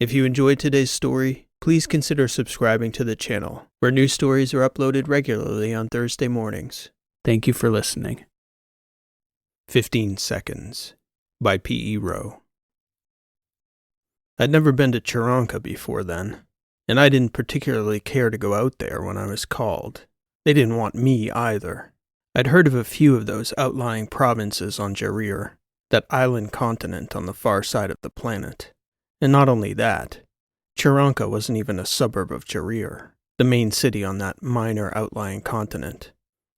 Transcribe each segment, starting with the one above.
If you enjoyed today's story, please consider subscribing to the channel, where new stories are uploaded regularly on Thursday mornings. Thank you for listening. 15 Seconds by P.E. Rowe. I'd never been to Ceronka before then, and I didn't particularly care to go out there when I was called. They didn't want me either. I'd heard of a few of those outlying provinces on Jarir, that island continent on the far side of the planet. And not only that, Ceronka wasn't even a suburb of Jarir, the main city on that minor outlying continent.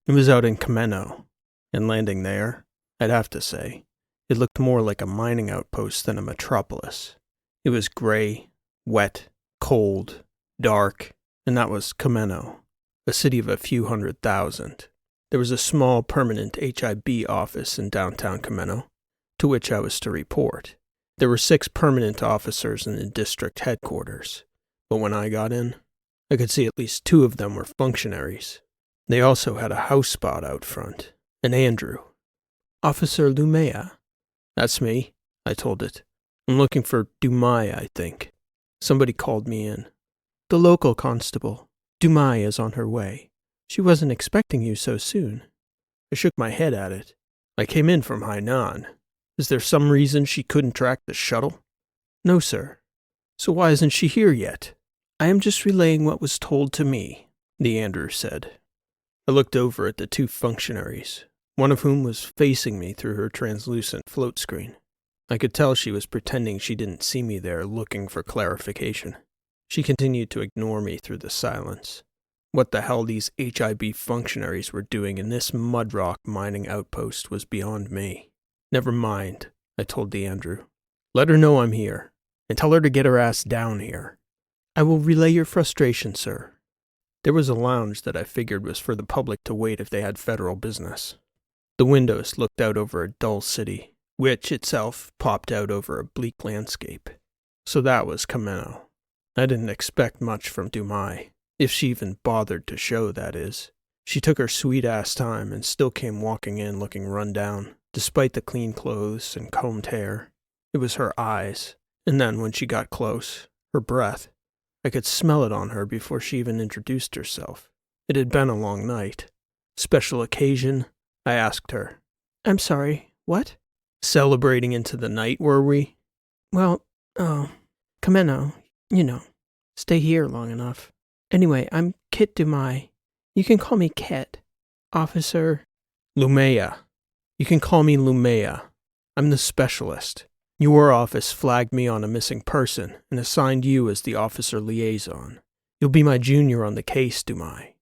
It was out in Kameno, and landing there, I'd have to say, it looked more like a mining outpost than a metropolis. It was gray, wet, cold, dark, and that was Kameno, a city of a few 100,000. There was a small permanent HIB office in downtown Kameno, to which I was to report. There were 6 permanent officers in the district headquarters, but when I got in, I could see at least 2 of them were functionaries. They also had a house spot out front, and Andrew. Officer Lumea. That's me, I told it. I'm looking for Dumai, I think. Somebody called me in. The local constable. Dumai is on her way. She wasn't expecting you so soon. I shook my head at it. I came in from Hainan. Is there some reason she couldn't track the shuttle? No, sir. So why isn't she here yet? I am just relaying what was told to me, the Andrew said. I looked over at the 2 functionaries, one of whom was facing me through her translucent float screen. I could tell she was pretending she didn't see me there looking for clarification. She continued to ignore me through the silence. What the hell these HIB functionaries were doing in this mudrock mining outpost was beyond me. Never mind, I told the Andrew. Let her know I'm here, and tell her to get her ass down here. I will relay your frustration, sir. There was a lounge that I figured was for the public to wait if they had federal business. The windows looked out over a dull city, which itself popped out over a bleak landscape. So that was Kameno. I didn't expect much from Dumai, if she even bothered to show, that is. She took her sweet-ass time and still came walking in looking run down. Despite the clean clothes and combed hair, it was her eyes, and then when she got close, her breath. I could smell it on her before she even introduced herself. It had been a long night. Special occasion? I asked her. I'm sorry, what? Celebrating into the night, were we? Well, Kameno, you know, stay here long enough. Anyway, I'm Kit Dumai. You can call me Kit. Officer Lumea. You can call me Lumea. I'm the specialist. Your office flagged me on a missing person and assigned you as the officer liaison. You'll be my junior on the case, Dumai.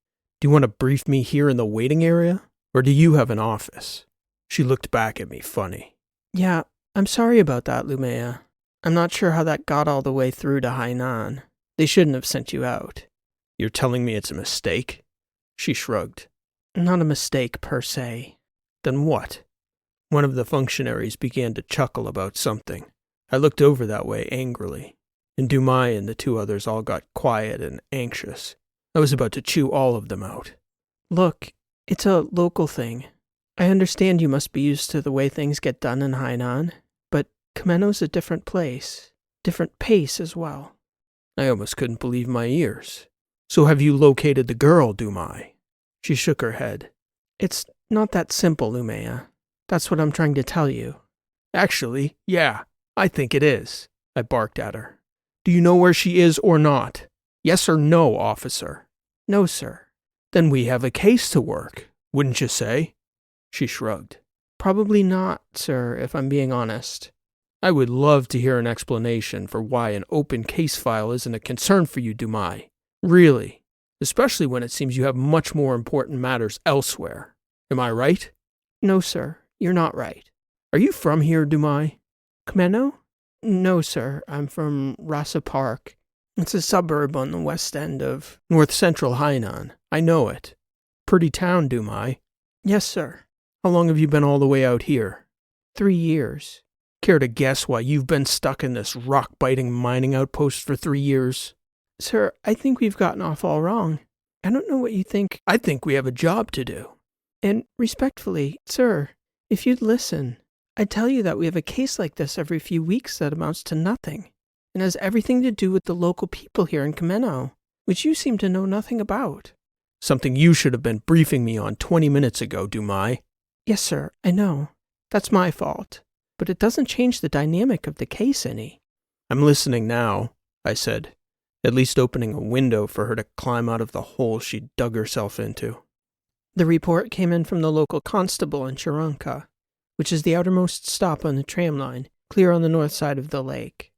Do you want to brief me here in the waiting area? Or do you have an office? She looked back at me funny. Yeah, I'm sorry about that, Lumea. I'm not sure how that got all the way through to Hainan. They shouldn't have sent you out. You're telling me it's a mistake? She shrugged. Not a mistake per se. Then what? One of the functionaries began to chuckle about something. I looked over that way angrily, and Dumai and the 2 others all got quiet and anxious. I was about to chew all of them out. Look, it's a local thing. I understand you must be used to the way things get done in Hainan, but Kameno's a different place, different pace as well. I almost couldn't believe my ears. So have you located the girl, Dumai? She shook her head. It's not that simple, Lumea. That's what I'm trying to tell you. Actually, yeah, I think it is, I barked at her. Do you know where she is or not? Yes or no, officer? No, sir. Then we have a case to work, wouldn't you say? She shrugged. Probably not, sir, if I'm being honest. I would love to hear an explanation for why an open case file isn't a concern for you, Dumai. Really. Especially when it seems you have much more important matters elsewhere. Am I right? No, sir. You're not right. Are you from here, Dumai? Kameno? No, sir. I'm from Rasa Park. It's a suburb on the west end of north-central Hainan. I know it. Pretty town, Dumai. Yes, sir. How long have you been all the way out here? 3 years. Care to guess why you've been stuck in this rock-biting mining outpost for 3 years? Sir, I think we've gotten off all wrong. I don't know what you think. I think we have a job to do. And respectfully, sir, if you'd listen, I'd tell you that we have a case like this every few weeks that amounts to nothing. and has everything to do with the local people here in Kameno, which you seem to know nothing about. Something you should have been briefing me on 20 minutes ago, Dumai. Yes, sir, I know. That's my fault. But it doesn't change the dynamic of the case any. I'm listening now, I said, at least opening a window for her to climb out of the hole she dug herself into. The report came in from the local constable in Ceronka, which is the outermost stop on the tram line, clear on the north side of the lake.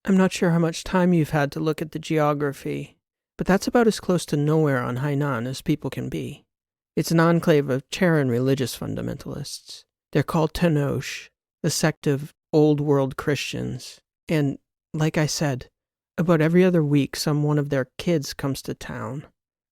I'm not sure how much time you've had to look at the geography, but that's about as close to nowhere on Hainan as people can be. It's an enclave of Charan religious fundamentalists. They're called Tenoch, a sect of old world Christians. And, like I said, about every other week some one of their kids comes to town.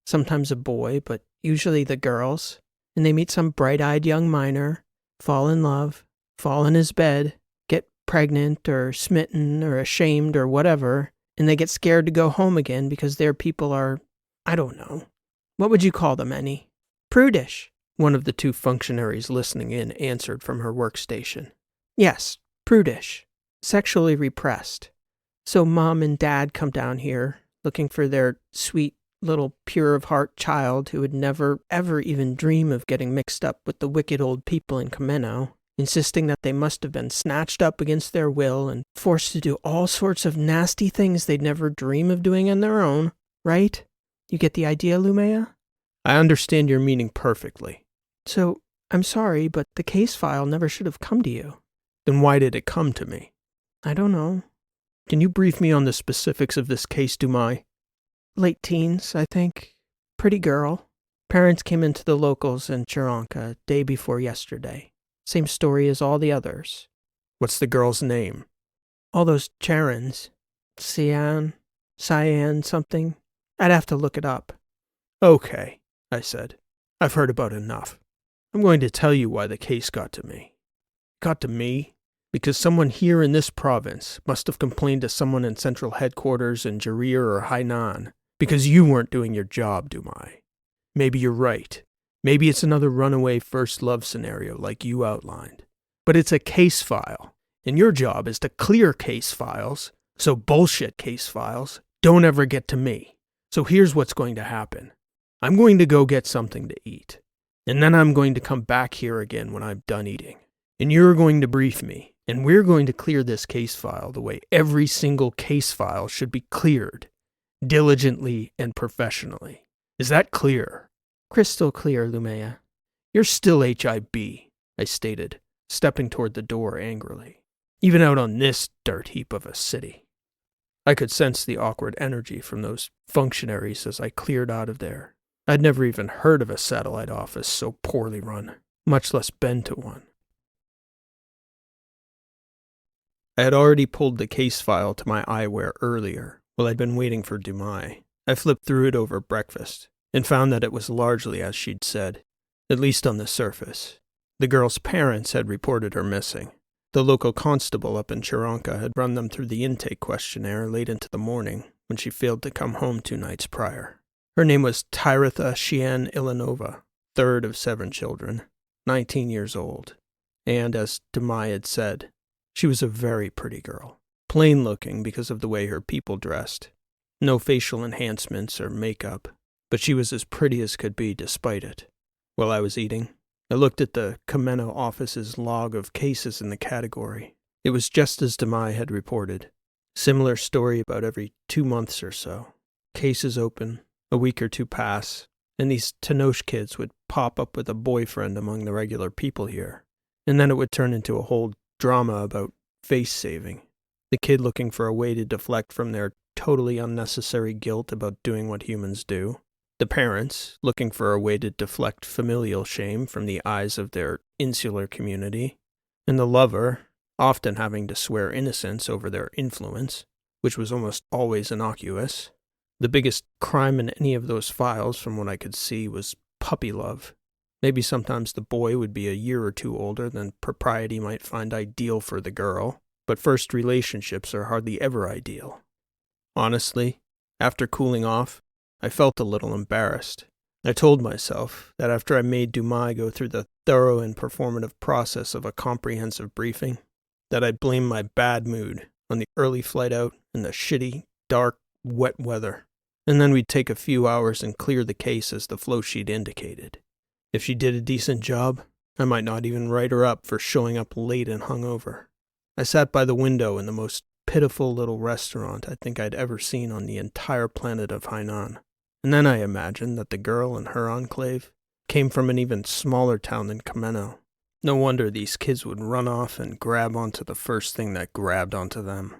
Sometimes a boy, but usually the girls. And they meet some bright-eyed young miner, fall in love, fall in his bed, get pregnant or smitten or ashamed or whatever, and they get scared to go home again because their people are, I don't know. What would you call them, Annie? Prudish, one of the two functionaries listening in answered from her workstation. Yes, prudish. Sexually repressed. So Mom and Dad come down here, looking for their sweet little pure-of-heart child who would never, ever even dream of getting mixed up with the wicked old people in Kameno, insisting that they must have been snatched up against their will and forced to do all sorts of nasty things they'd never dream of doing on their own, right? You get the idea, Lumea? I understand your meaning perfectly. So, I'm sorry, but the case file never should have come to you. Then why did it come to me? I don't know. Can you brief me on the specifics of this case, Dumai? Late teens, I think. Pretty girl. Parents came into the locals in Ceronka day before yesterday. Same story as all the others. What's the girl's name? All those Charans. Cyan something. I'd have to look it up. Okay, I said. I've heard about enough. I'm going to tell you why the case got to me. It got to me because someone here in this province must have complained to someone in central headquarters in Jarir or Hainan because you weren't doing your job, Dumai. Maybe you're right. Maybe it's another runaway first love scenario like you outlined. But it's a case file, and your job is to clear case files, so bullshit case files don't ever get to me. So here's what's going to happen. I'm going to go get something to eat, and then I'm going to come back here again when I'm done eating. And you're going to brief me, and we're going to clear this case file the way every single case file should be cleared, diligently and professionally. Is that clear? Crystal clear, Lumea. You're still HIB, I stated, stepping toward the door angrily. Even out on this dirt heap of a city. I could sense the awkward energy from those functionaries as I cleared out of there. I'd never even heard of a satellite office so poorly run, much less been to one. I had already pulled the case file to my eyewear earlier, while I'd been waiting for Dumai. I flipped through it over breakfast, and found that it was largely as she'd said, at least on the surface. The girl's parents had reported her missing. The local constable up in Ceronka had run them through the intake questionnaire late into the morning when she failed to come home 2 nights prior. Her name was Tyritha Shian Ilanova, third of 7 children, 19 years old. And, as Dumai had said, she was a very pretty girl, plain-looking because of the way her people dressed. No facial enhancements or makeup, but she was as pretty as could be despite it. While I was eating, I looked at the Kameno office's log of cases in the category. It was just as Dumai had reported. Similar story about every 2 months or so. Cases open, a week or 2 pass, and these Tenoch kids would pop up with a boyfriend among the regular people here. And then it would turn into a whole drama about face saving. The kid looking for a way to deflect from their totally unnecessary guilt about doing what humans do. The parents looking for a way to deflect familial shame from the eyes of their insular community. And the lover often having to swear innocence over their influence, which was almost always innocuous. The biggest crime in any of those files, from what I could see, was puppy love. Maybe sometimes the boy would be a year or 2 older than propriety might find ideal for the girl, but first relationships are hardly ever ideal. Honestly, after cooling off, I felt a little embarrassed. I told myself that after I made Dumai go through the thorough and performative process of a comprehensive briefing, that I'd blame my bad mood on the early flight out and the shitty, dark, wet weather. And then we'd take a few hours and clear the case as the flow sheet indicated. If she did a decent job, I might not even write her up for showing up late and hungover. I sat by the window in the most pitiful little restaurant I think I'd ever seen on the entire planet of Hainan. And then I imagined that the girl in her enclave came from an even smaller town than Kameno. No wonder these kids would run off and grab onto the first thing that grabbed onto them.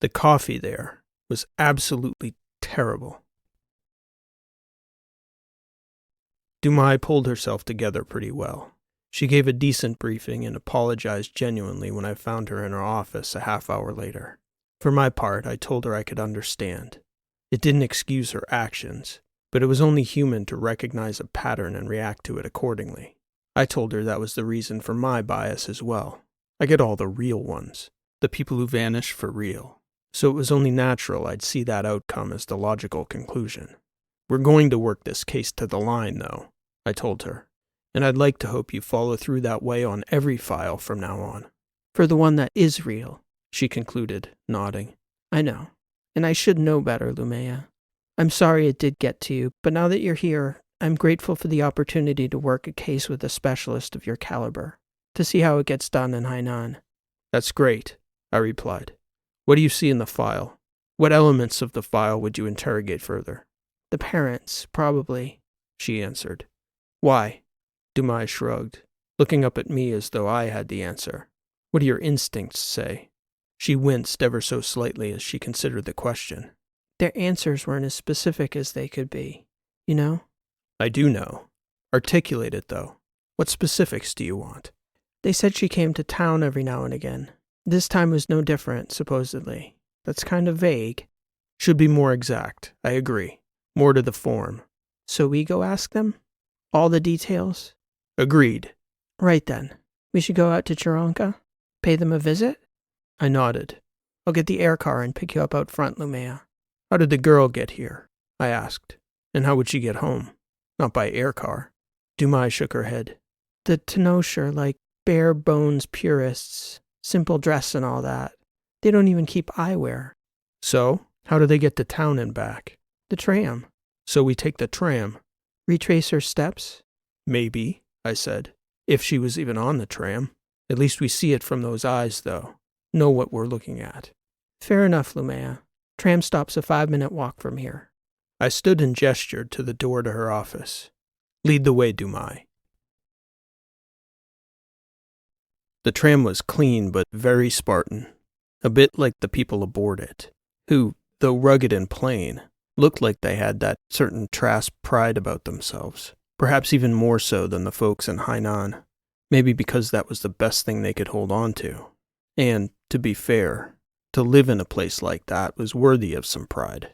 The coffee there was absolutely terrible. Dumai pulled herself together pretty well. She gave a decent briefing and apologized genuinely when I found her in her office a half hour later. For my part, I told her I could understand. It didn't excuse her actions, but it was only human to recognize a pattern and react to it accordingly. I told her that was the reason for my bias as well. I get all the real ones, the people who vanish for real. So it was only natural I'd see that outcome as the logical conclusion. We're going to work this case to the line, though, I told her, and I'd like to hope you follow through that way on every file from now on. For the one that is real, she concluded, nodding. I know, and I should know better, Lumea. I'm sorry it did get to you, but now that you're here, I'm grateful for the opportunity to work a case with a specialist of your caliber, to see how it gets done in Hainan. That's great, I replied. What do you see in the file? What elements of the file would you interrogate further? The parents, probably, she answered. Why? Dumai shrugged, looking up at me as though I had the answer. What do your instincts say? She winced ever so slightly as she considered the question. Their answers weren't as specific as they could be, you know? I do know. Articulate it, though. What specifics do you want? They said she came to town every now and again. This time was no different, supposedly. That's kind of vague. Should be more exact, I agree. More to the form. So we go ask them? All the details? Agreed. Right then. We should go out to Ceronka? Pay them a visit? I nodded. I'll get the air car and pick you up out front, Lumea. How did the girl get here? I asked. And how would she get home? Not by air car. Dumai shook her head. The Tenosh are like bare bones purists. Simple dress and all that. They don't even keep eyewear. So, how do they get to town and back? The tram. So we take the tram. Retrace her steps? Maybe, I said. If she was even on the tram. At least we see it from those eyes, though. Know what we're looking at. Fair enough, Lumea. Tram stop's a 5-minute walk from here. I stood and gestured to the door to her office. Lead the way, Dumai. The tram was clean but very Spartan, a bit like the people aboard it, who, though rugged and plain, looked like they had that certain Trask pride about themselves, perhaps even more so than the folks in Hainan, maybe because that was the best thing they could hold on to. And, to be fair, to live in a place like that was worthy of some pride.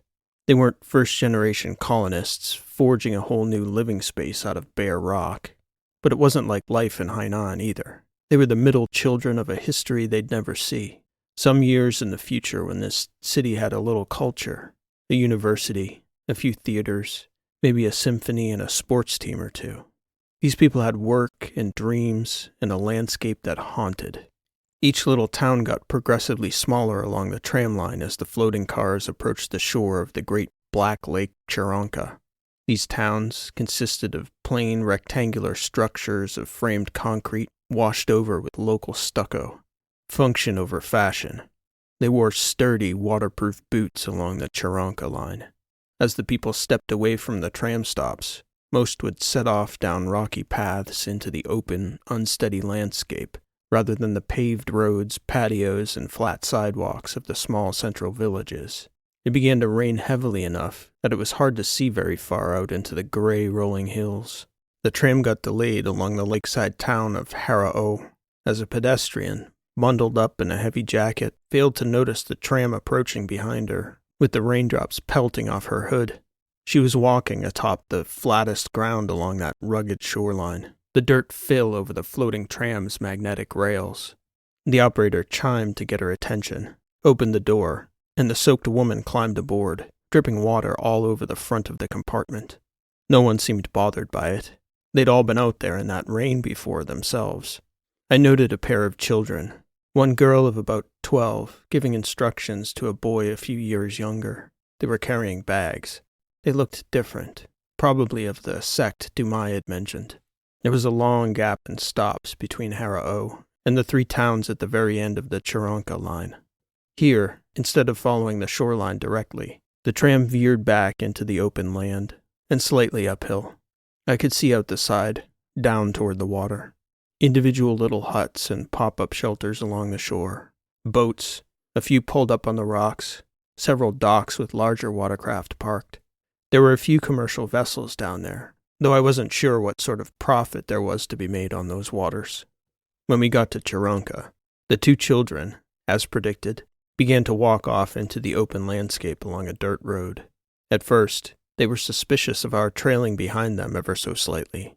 They weren't first-generation colonists forging a whole new living space out of bare rock, but it wasn't like life in Hainan either. They were the middle children of a history they'd never see. Some years in the future when this city had a little culture, a university, a few theaters, maybe a symphony and a sports team or two. These people had work and dreams and a landscape that haunted. Each little town got progressively smaller along the tram line as the floating cars approached the shore of the great black lake Ceronka. These towns consisted of plain rectangular structures of framed concrete washed over with local stucco. Function over fashion. They wore sturdy, waterproof boots along the Ceronka line. As the people stepped away from the tram stops, most would set off down rocky paths into the open, unsteady landscape, rather than the paved roads, patios, and flat sidewalks of the small central villages. It began to rain heavily enough that it was hard to see very far out into the gray rolling hills. The tram got delayed along the lakeside town of Harao, as a pedestrian, bundled up in a heavy jacket, failed to notice the tram approaching behind her, with the raindrops pelting off her hood. She was walking atop the flattest ground along that rugged shoreline, the dirt fill over the floating tram's magnetic rails. The operator chimed to get her attention, opened the door, and the soaked woman climbed aboard, dripping water all over the front of the compartment. No one seemed bothered by it. They'd all been out there in that rain before themselves. I noted a pair of children, One girl of about 12 giving instructions to a boy a few years younger. They were carrying bags. They looked different, probably of the sect Dumai had mentioned. There was a long gap in stops between Hara'o and the 3 towns at the very end of the Ceronka line. Here, instead of following the shoreline directly, the tram veered back into the open land and slightly uphill. I could see out the side, down toward the water. Individual little huts and pop-up shelters along the shore. Boats, a few pulled up on the rocks, several docks with larger watercraft parked. There were a few commercial vessels down there, though I wasn't sure what sort of profit there was to be made on those waters. When we got to Ceronka, the 2 children, as predicted, began to walk off into the open landscape along a dirt road. At first, they were suspicious of our trailing behind them ever so slightly.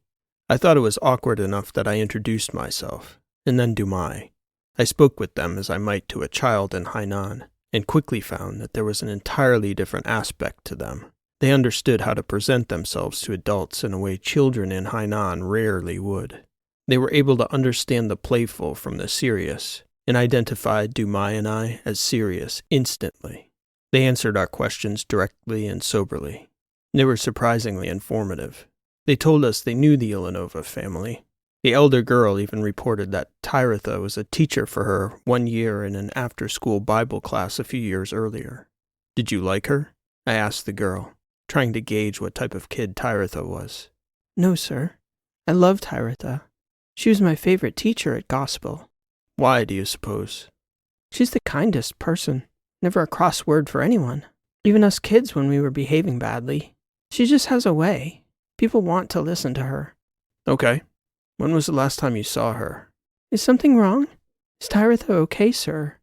I thought it was awkward enough that I introduced myself, and then Dumai. I spoke with them as I might to a child in Hainan, and quickly found that there was an entirely different aspect to them. They understood how to present themselves to adults in a way children in Hainan rarely would. They were able to understand the playful from the serious, and identified Dumai and I as serious instantly. They answered our questions directly and soberly. They were surprisingly informative. They told us they knew the Ilanova family. The elder girl even reported that Tyritha was a teacher for her 1 year in an after-school Bible class a few years earlier. Did you like her? I asked the girl, trying to gauge what type of kid Tyritha was. No, sir. I love Tyritha. She was my favorite teacher at Gospel. Why, do you suppose? She's the kindest person. Never a cross word for anyone. Even us kids when we were behaving badly. She just has a way. People want to listen to her. Okay. When was the last time you saw her? Is something wrong? Is Tyritha okay, sir?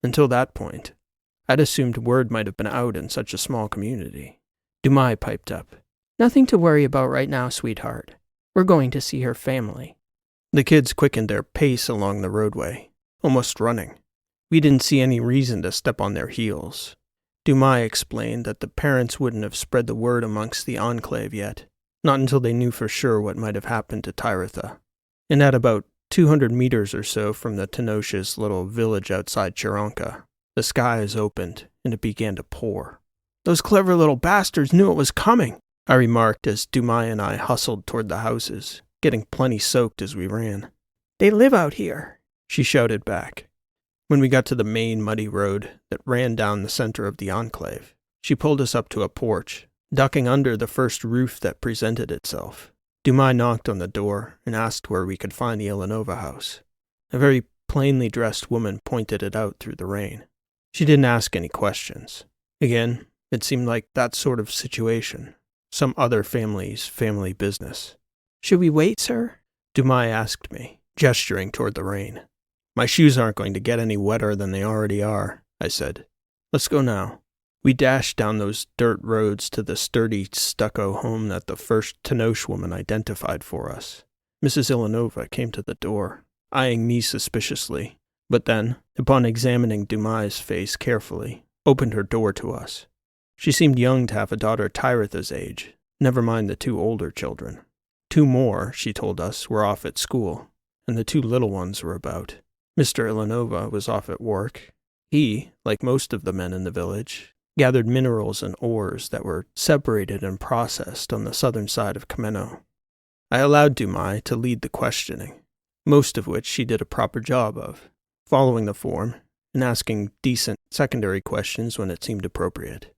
Until that point, I'd assumed word might have been out in such a small community. Dumai piped up. Nothing to worry about right now, sweetheart. We're going to see her family. The kids quickened their pace along the roadway, almost running. We didn't see any reason to step on their heels. Dumai explained that the parents wouldn't have spread the word amongst the enclave yet, not until they knew for sure what might have happened to Tyritha. And at about 200 meters or so from the tenacious little village outside Ceronka, the skies opened and it began to pour. Those clever little bastards knew it was coming, I remarked as Dumai and I hustled toward the houses, getting plenty soaked as we ran. They live out here, she shouted back. When we got to the main muddy road that ran down the center of the enclave, she pulled us up to a porch, ducking under the first roof that presented itself. Dumai knocked on the door and asked where we could find the Ilanova house. A very plainly dressed woman pointed it out through the rain. She didn't ask any questions. Again, it seemed like that sort of situation. Some other family's family business. Should we wait, sir? Dumai asked me, gesturing toward the rain. My shoes aren't going to get any wetter than they already are, I said. Let's go now. We dashed down those dirt roads to the sturdy stucco home that the first Tenoch woman identified for us. Mrs. Ilanova came to the door, eyeing me suspiciously, but then, upon examining Dumai's face carefully, opened her door to us. She seemed young to have a daughter Tyritha's age, never mind the 2 older children. 2 more, she told us, were off at school, and the 2 little ones were about. Mr. Ilanova was off at work. He, like most of the men in the village, gathered minerals and ores that were separated and processed on the southern side of Kameno. I allowed Dumai to lead the questioning, most of which she did a proper job of, following the form and asking decent secondary questions when it seemed appropriate.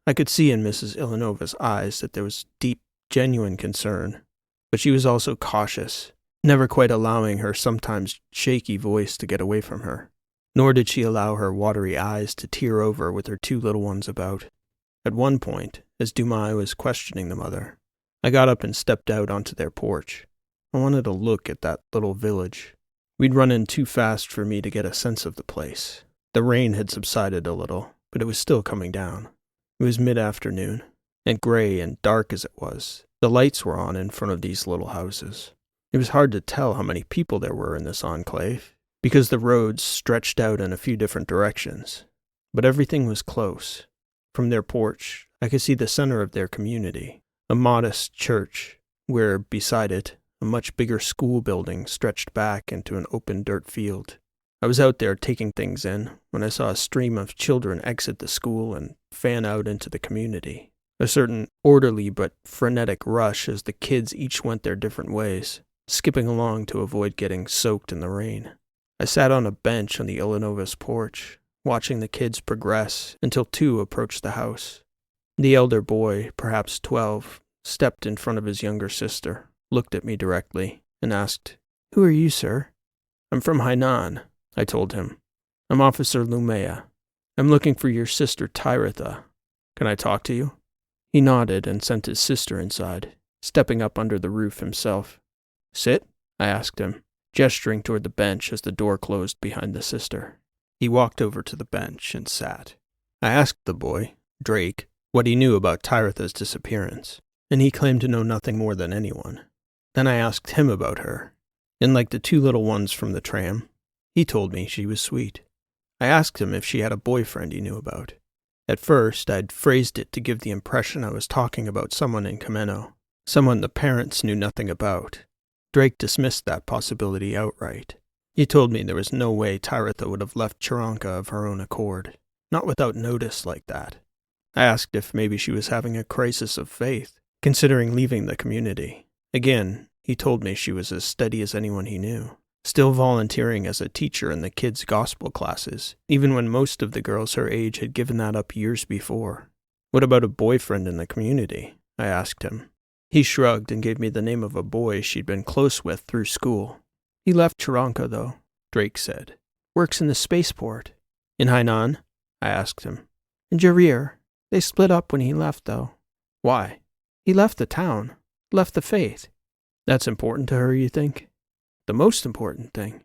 I could see in Mrs. Ilanova's eyes that there was deep, genuine concern, but she was also cautious, never quite allowing her sometimes shaky voice to get away from her. Nor did she allow her watery eyes to tear over with her 2 little ones about. At one point, as Dumai was questioning the mother, I got up and stepped out onto their porch. I wanted to look at that little village. We'd run in too fast for me to get a sense of the place. The rain had subsided a little, but it was still coming down. It was mid-afternoon, and gray and dark as it was, the lights were on in front of these little houses. It was hard to tell how many people there were in this enclave, because the roads stretched out in a few different directions. But everything was close. From their porch, I could see the center of their community, a modest church, where, beside it, a much bigger school building stretched back into an open dirt field. I was out there taking things in when I saw a stream of children exit the school and fan out into the community. A certain orderly but frenetic rush as the kids each went their different ways, skipping along to avoid getting soaked in the rain. I sat on a bench on the Illinova's porch, watching the kids progress until two approached the house. The elder boy, perhaps 12, stepped in front of his younger sister, looked at me directly, and asked, "Who are you, sir?" "I'm from Hainan," I told him. "I'm Officer Lumea. I'm looking for your sister Tyritha. Can I talk to you?" He nodded and sent his sister inside, stepping up under the roof himself. "Sit?" I asked him, gesturing toward the bench as the door closed behind the sister. He walked over to the bench and sat. I asked the boy, Drake, what he knew about Tyritha's disappearance, and he claimed to know nothing more than anyone. Then I asked him about her, and like the two little ones from the tram, he told me she was sweet. I asked him if she had a boyfriend he knew about. At first, I'd phrased it to give the impression I was talking about someone in Kameno, someone the parents knew nothing about. Drake dismissed that possibility outright. He told me there was no way Tyritha would have left Ceronka of her own accord, not without notice like that. I asked if maybe she was having a crisis of faith, considering leaving the community. Again, he told me she was as steady as anyone he knew, still volunteering as a teacher in the kids' gospel classes, even when most of the girls her age had given that up years before. "What about a boyfriend in the community?" I asked him. He shrugged and gave me the name of a boy she'd been close with through school. "He left Ceronka, though," Drake said. "Works in the spaceport." "In Hainan?" I asked him. "In Jarir. They split up when he left, though." "Why?" "He left the town. Left the faith." "That's important to her, you think?" "The most important thing."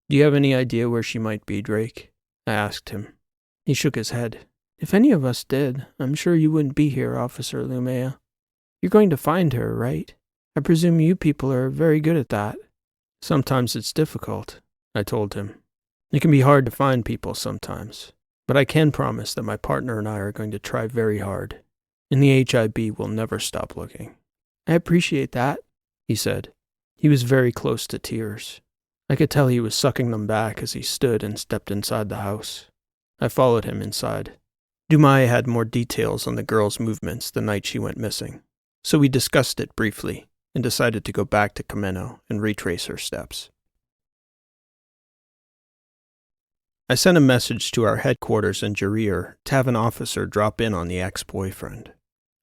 "Do you have any idea where she might be, Drake?" I asked him. He shook his head. "If any of us did, I'm sure you wouldn't be here, Officer Lumea. You're going to find her, right? I presume you people are very good at that." "Sometimes it's difficult," I told him. "It can be hard to find people sometimes, but I can promise that my partner and I are going to try very hard, and the HIB will never stop looking." "I appreciate that," he said. He was very close to tears. I could tell he was sucking them back as he stood and stepped inside the house. I followed him inside. Dumai had more details on the girl's movements the night she went missing, so we discussed it briefly and decided to go back to Kameno and retrace her steps. I sent a message to our headquarters in Jarir to have an officer drop in on the ex-boyfriend.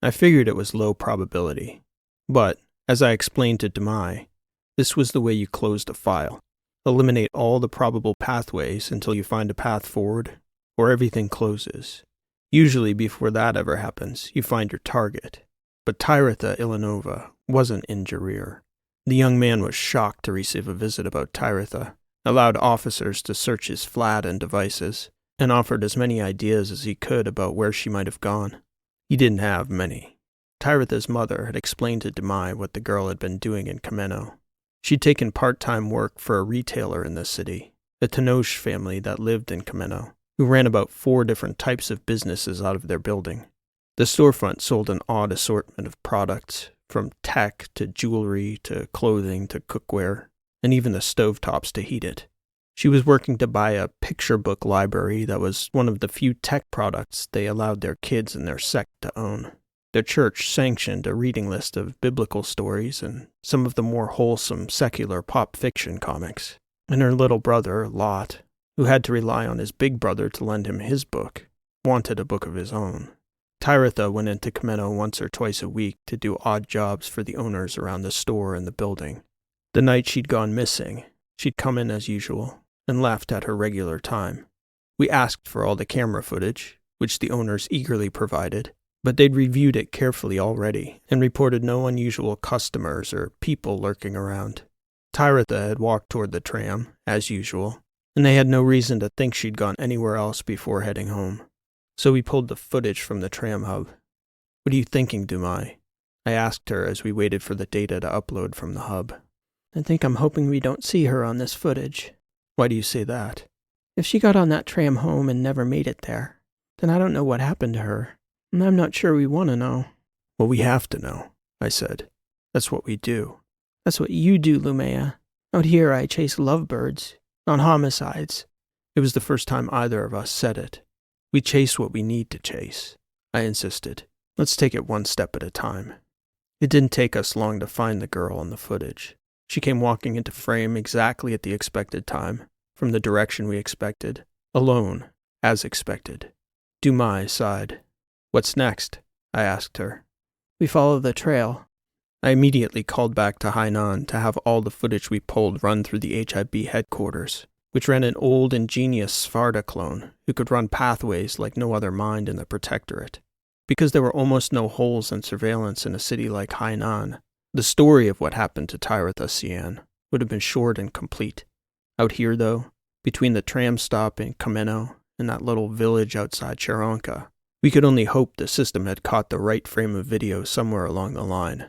I figured it was low probability, but, as I explained to Dumai, this was the way you closed a file. Eliminate all the probable pathways until you find a path forward, or everything closes. Usually before that ever happens, you find your target. But Tyritha Ilanova wasn't in Jarir. The young man was shocked to receive a visit about Tyritha, allowed officers to search his flat and devices, and offered as many ideas as he could about where she might have gone. He didn't have many. Tyritha's mother had explained to Demai what the girl had been doing in Kameno. She'd taken part-time work for a retailer in the city, a Tenoch family that lived in Kameno, who ran about 4 different types of businesses out of their building. The storefront sold an odd assortment of products, from tech to jewelry to clothing to cookware, and even the stovetops to heat it. She was working to buy a picture book library that was one of the few tech products they allowed their kids in their sect to own. Their church sanctioned a reading list of biblical stories and some of the more wholesome secular pop fiction comics. And her little brother, Lot, who had to rely on his big brother to lend him his book, wanted a book of his own. Tyritha went into Kameno once or twice a week to do odd jobs for the owners around the store and the building. The night she'd gone missing, she'd come in as usual and left at her regular time. We asked for all the camera footage, which the owners eagerly provided, but they'd reviewed it carefully already and reported no unusual customers or people lurking around. Tyritha had walked toward the tram, as usual, and they had no reason to think she'd gone anywhere else before heading home. So we pulled the footage from the tram hub. "What are you thinking, Dumai?" I asked her as we waited for the data to upload from the hub. "I think I'm hoping we don't see her on this footage." "Why do you say that?" "If she got on that tram home and never made it there, then I don't know what happened to her, and I'm not sure we want to know." "Well, we have to know," I said. "That's what we do." "That's what you do, Lumea. Out here I chase lovebirds, not homicides. It was the first time either of us said it. We chase what we need to chase, I insisted. Let's take it one step at a time. It didn't take us long to find the girl on the footage. She came walking into frame exactly at the expected time, from the direction we expected, alone, as expected. Dumai sighed. What's next? I asked her. We follow the trail. I immediately called back to Hainan to have all the footage we pulled run through the HIB headquarters, which ran an old, ingenious SFIA clone who could run pathways like no other mind in the Protectorate. Because there were almost no holes in surveillance in a city like Hainan, the story of what happened to Tyratha Sian would have been short and complete. Out here, though, between the tram stop in Kameno and that little village outside Ceronka, we could only hope the system had caught the right frame of video somewhere along the line.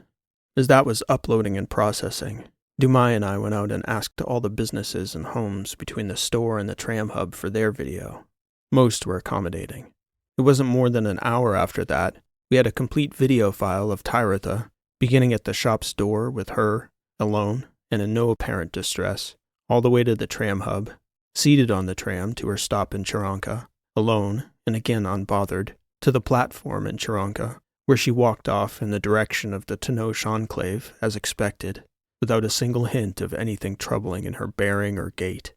As that was uploading and processing, Dumai and I went out and asked all the businesses and homes between the store and the tram hub for their video. Most were accommodating. It wasn't more than an hour after that, we had a complete video file of Tyratha, beginning at the shop's door with her, alone, and in no apparent distress, all the way to the tram hub, seated on the tram to her stop in Ceronka, alone, and again unbothered, to the platform in Ceronka, where she walked off in the direction of the Tenoch enclave, as expected, without a single hint of anything troubling in her bearing or gait.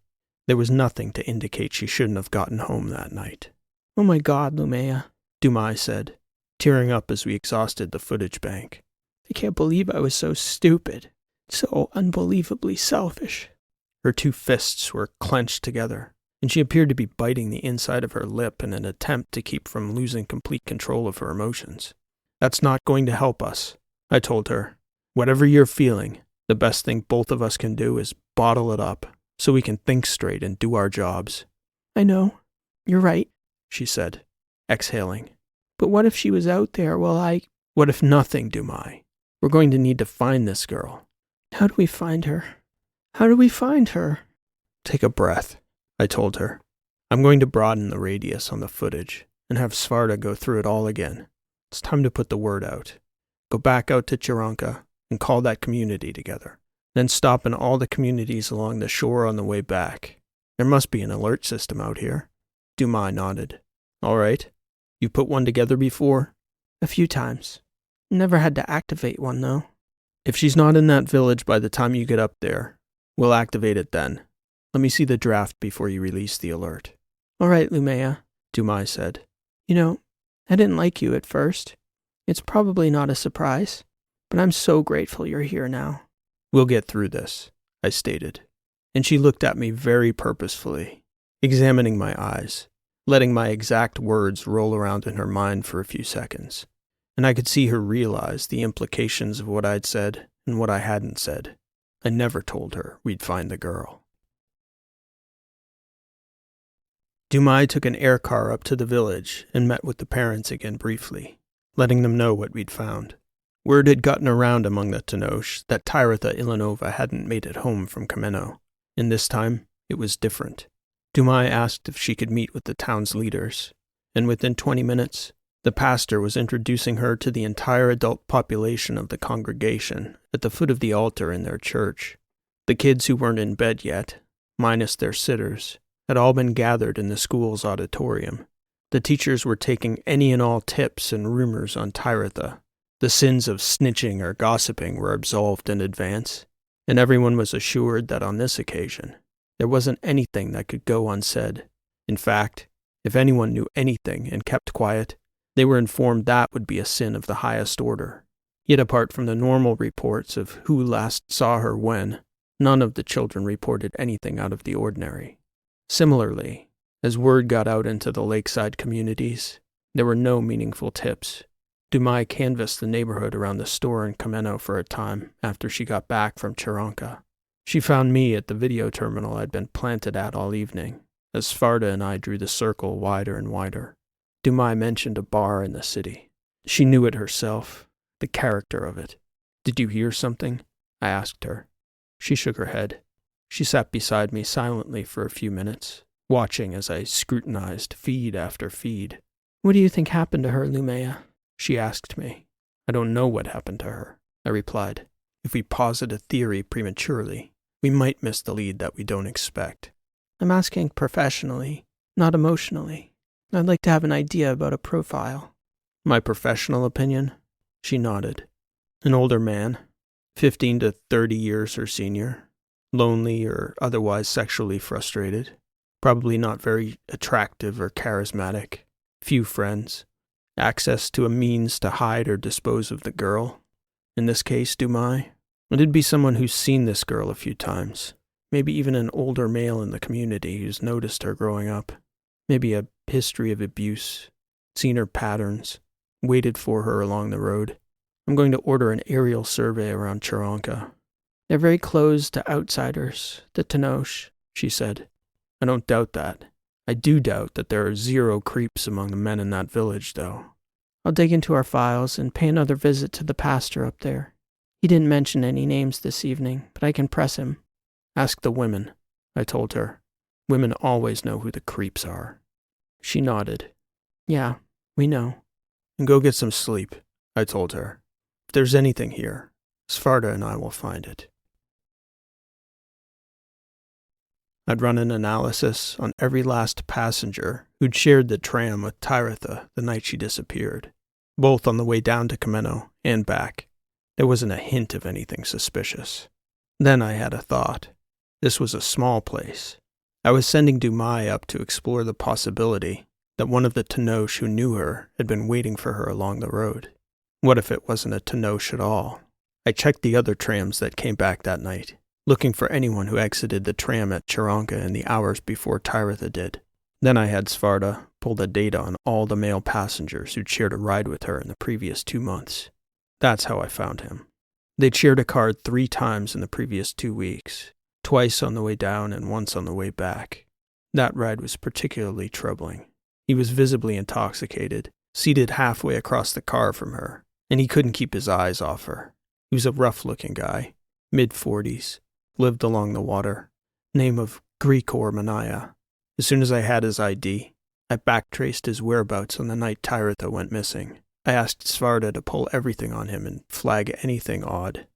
There was nothing to indicate she shouldn't have gotten home that night. Oh my God, Lumea, Dumai said, tearing up as we exhausted the footage bank. I can't believe I was so stupid, so unbelievably selfish. Her two fists were clenched together, and she appeared to be biting the inside of her lip in an attempt to keep from losing complete control of her emotions. That's not going to help us, I told her. Whatever you're feeling, the best thing both of us can do is bottle it up, so we can think straight and do our jobs. I know. You're right, she said, exhaling. But what if she was out there while What if nothing, Dumai? We're going to need to find this girl. How do we find her? How do we find her? Take a breath, I told her. I'm going to broaden the radius on the footage and have Svarta go through it all again. It's time to put the word out. Go back out to Ceronka and call that community together. Then stop in all the communities along the shore on the way back. There must be an alert system out here. Dumai nodded. All right. You put one together before? A few times. Never had to activate one, though. If she's not in that village by the time you get up there, we'll activate it then. Let me see the draft before you release the alert. All right, Lumea, Dumai said. You know, I didn't like you at first. It's probably not a surprise, but I'm so grateful you're here now. We'll get through this, I stated. And she looked at me very purposefully, examining my eyes, letting my exact words roll around in her mind for a few seconds. And I could see her realize the implications of what I'd said and what I hadn't said. I never told her we'd find the girl. Dumai took an air car up to the village and met with the parents again briefly, letting them know what we'd found. Word had gotten around among the Tenoch that Tyratha Ilanova hadn't made it home from Kameno, and this time it was different. Dumai asked if she could meet with the town's leaders, and within 20 minutes, the pastor was introducing her to the entire adult population of the congregation at the foot of the altar in their church. The kids who weren't in bed yet, minus their sitters, had all been gathered in the school's auditorium. The teachers were taking any and all tips and rumors on Tyratha. The sins of snitching or gossiping were absolved in advance, and everyone was assured that on this occasion, there wasn't anything that could go unsaid. In fact, if anyone knew anything and kept quiet, they were informed that would be a sin of the highest order. Yet apart from the normal reports of who last saw her when, none of the children reported anything out of the ordinary. Similarly, as word got out into the lakeside communities, there were no meaningful tips. Dumai canvassed the neighborhood around the store in Kameno for a time after she got back from Ceronka. She found me at the video terminal I'd been planted at all evening, as Svarta and I drew the circle wider and wider. Dumai mentioned a bar in the city. She knew it herself, the character of it. Did you hear something? I asked her. She shook her head. She sat beside me silently for a few minutes, watching as I scrutinized feed after feed. What do you think happened to her, Lumea? She asked me. I don't know what happened to her, I replied. If we posit a theory prematurely, we might miss the lead that we don't expect. I'm asking professionally, not emotionally. I'd like to have an idea about a profile. My professional opinion? She nodded. An older man, 15 to 30 years her senior, lonely or otherwise sexually frustrated, probably not very attractive or charismatic, few friends, access to a means to hide or dispose of the girl. In this case, Dumai, it'd be someone who's seen this girl a few times, maybe even an older male in the community who's noticed her growing up, maybe a history of abuse, seen her patterns, waited for her along the road. I'm going to order an aerial survey around Ceronka. They're very closed to outsiders, the Tenoch, she said. I don't doubt that. I do doubt that there are 0 creeps among the men in that village, though. I'll dig into our files and pay another visit to the pastor up there. He didn't mention any names this evening, but I can press him. Ask the women, I told her. Women always know who the creeps are. She nodded. Yeah, we know. And go get some sleep, I told her. If there's anything here, Sfarda and I will find it. I'd run an analysis on every last passenger who'd shared the tram with Tyretha the night she disappeared, both on the way down to Kameno and back. There wasn't a hint of anything suspicious. Then I had a thought. This was a small place. I was sending Dumai up to explore the possibility that one of the Tenoch who knew her had been waiting for her along the road. What if it wasn't a Tenoch at all? I checked the other trams that came back that night, looking for anyone who exited the tram at Ceronka in the hours before Tyretha did. Then I had Sfarda pull the data on all the male passengers who'd shared a ride with her in the previous 2 months. That's how I found him. They'd shared a card 3 times in the previous 2 weeks, twice on the way down and once on the way back. That ride was particularly troubling. He was visibly intoxicated, seated halfway across the car from her, and he couldn't keep his eyes off her. He was a rough-looking guy, mid-40s, lived along the water, name of Grigor Manaya. As soon as I had his ID, I backtraced his whereabouts on the night Tyretha went missing. I asked Sfarda to pull everything on him and flag anything odd.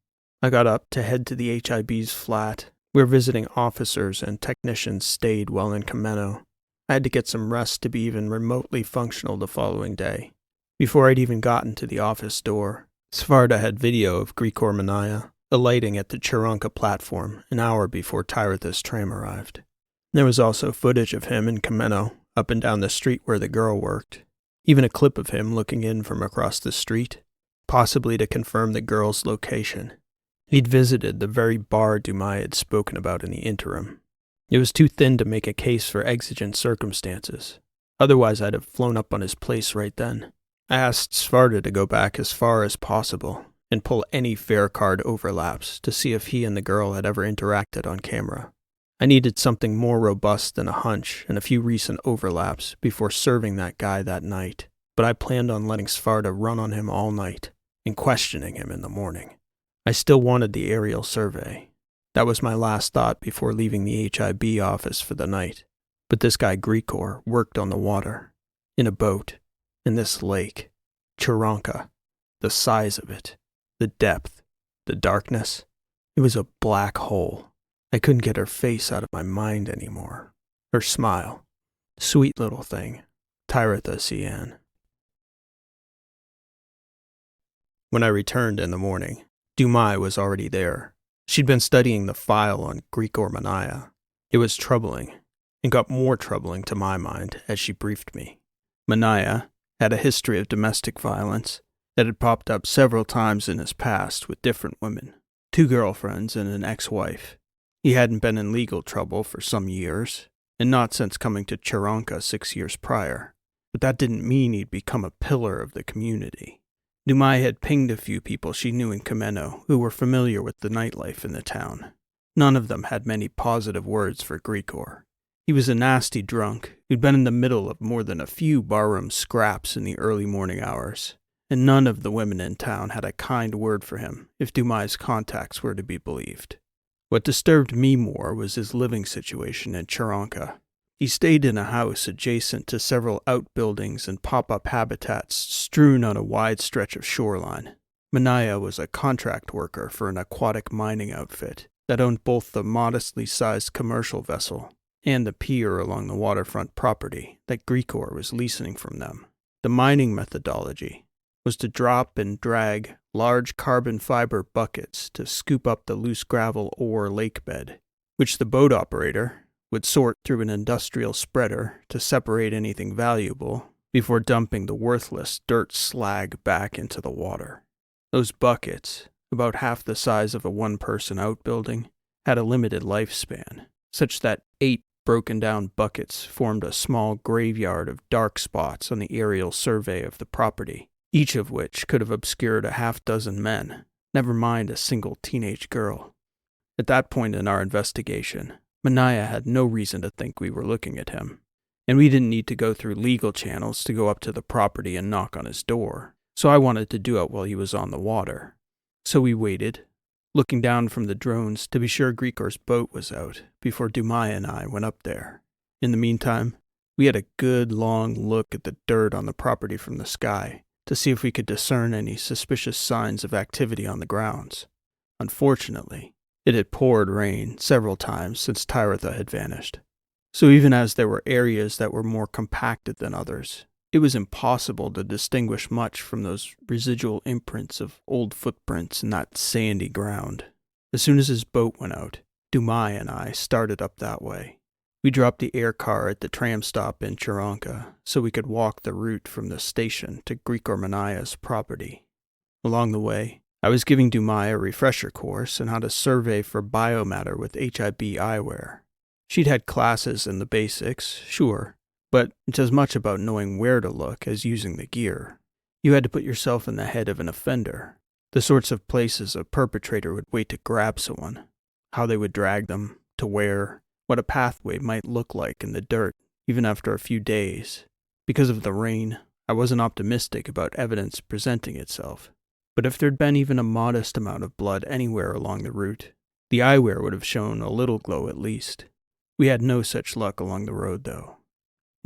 I got up to head to the HIB's flat, where visiting officers and technicians stayed while in Kameno. I had to get some rest to be even remotely functional the following day. Before I'd even gotten to the office door, Sfarda had video of Grigor Manaya alighting at the Ceronka platform an hour before Tyretha's tram arrived. There was also footage of him in Kameno, up and down the street where the girl worked. Even a clip of him looking in from across the street, possibly to confirm the girl's location. He'd visited the very bar Dumai had spoken about in the interim. It was too thin to make a case for exigent circumstances. Otherwise, I'd have flown up on his place right then. I asked Sfarda to go back as far as possible and pull any fare card overlaps to see if he and the girl had ever interacted on camera. I needed something more robust than a hunch and a few recent overlaps before serving that guy that night, but I planned on letting Sfarda run on him all night and questioning him in the morning. I still wanted the aerial survey. That was my last thought before leaving the HIB office for the night. But this guy Grigor worked on the water, in a boat, in this lake, Ceronka, the size of it, the depth, the darkness. It was a black hole. I couldn't get her face out of my mind anymore. Her smile. Sweet little thing. Tyretha Cian. When I returned in the morning, Dumai was already there. She'd been studying the file on Grigor Manaya. It was troubling, and got more troubling to my mind as she briefed me. Manaya had a history of domestic violence that had popped up several times in his past with different women, 2 girlfriends and an ex-wife. He hadn't been in legal trouble for some years, and not since coming to Ceronka 6 years prior, but that didn't mean he'd become a pillar of the community. Dumai had pinged a few people she knew in Kameno who were familiar with the nightlife in the town. None of them had many positive words for Grigor. He was a nasty drunk who'd been in the middle of more than a few barroom scraps in the early morning hours, and none of the women in town had a kind word for him if Dumai's contacts were to be believed. What disturbed me more was his living situation in Ceronka. He stayed in a house adjacent to several outbuildings and pop-up habitats strewn on a wide stretch of shoreline. Manaya was a contract worker for an aquatic mining outfit that owned both the modestly sized commercial vessel and the pier along the waterfront property that Grigor was leasing from them. The mining methodology was to drop and drag large carbon fiber buckets to scoop up the loose gravel ore lake bed, which the boat operator would sort through an industrial spreader to separate anything valuable before dumping the worthless dirt slag back into the water. Those buckets, about half the size of a one-person outbuilding, had a limited lifespan, such that 8 broken-down buckets formed a small graveyard of dark spots on the aerial survey of the property, each of which could have obscured a half-dozen men, never mind a single teenage girl. At that point in our investigation, Manaya had no reason to think we were looking at him, and we didn't need to go through legal channels to go up to the property and knock on his door, so I wanted to do it while he was on the water. So we waited, looking down from the drones to be sure Grigor's boat was out before Dumai and I went up there. In the meantime, we had a good long look at the dirt on the property from the sky to see if we could discern any suspicious signs of activity on the grounds. Unfortunately, it had poured rain several times since Tyratha had vanished, so even as there were areas that were more compacted than others, it was impossible to distinguish much from those residual imprints of old footprints in that sandy ground. As soon as his boat went out, Dumai and I started up that way. We dropped the air car at the tram stop in Ceronka so we could walk the route from the station to Grigor Manaya's property. Along the way, I was giving Dumai a refresher course on how to survey for biomatter with HIB eyewear. She'd had classes in the basics, sure, but it's as much about knowing where to look as using the gear. You had to put yourself in the head of an offender, the sorts of places a perpetrator would wait to grab someone, how they would drag them, to where, what a pathway might look like in the dirt, even after a few days. Because of the rain, I wasn't optimistic about evidence presenting itself, but if there'd been even a modest amount of blood anywhere along the route, the eyewear would have shown a little glow at least. We had no such luck along the road, though.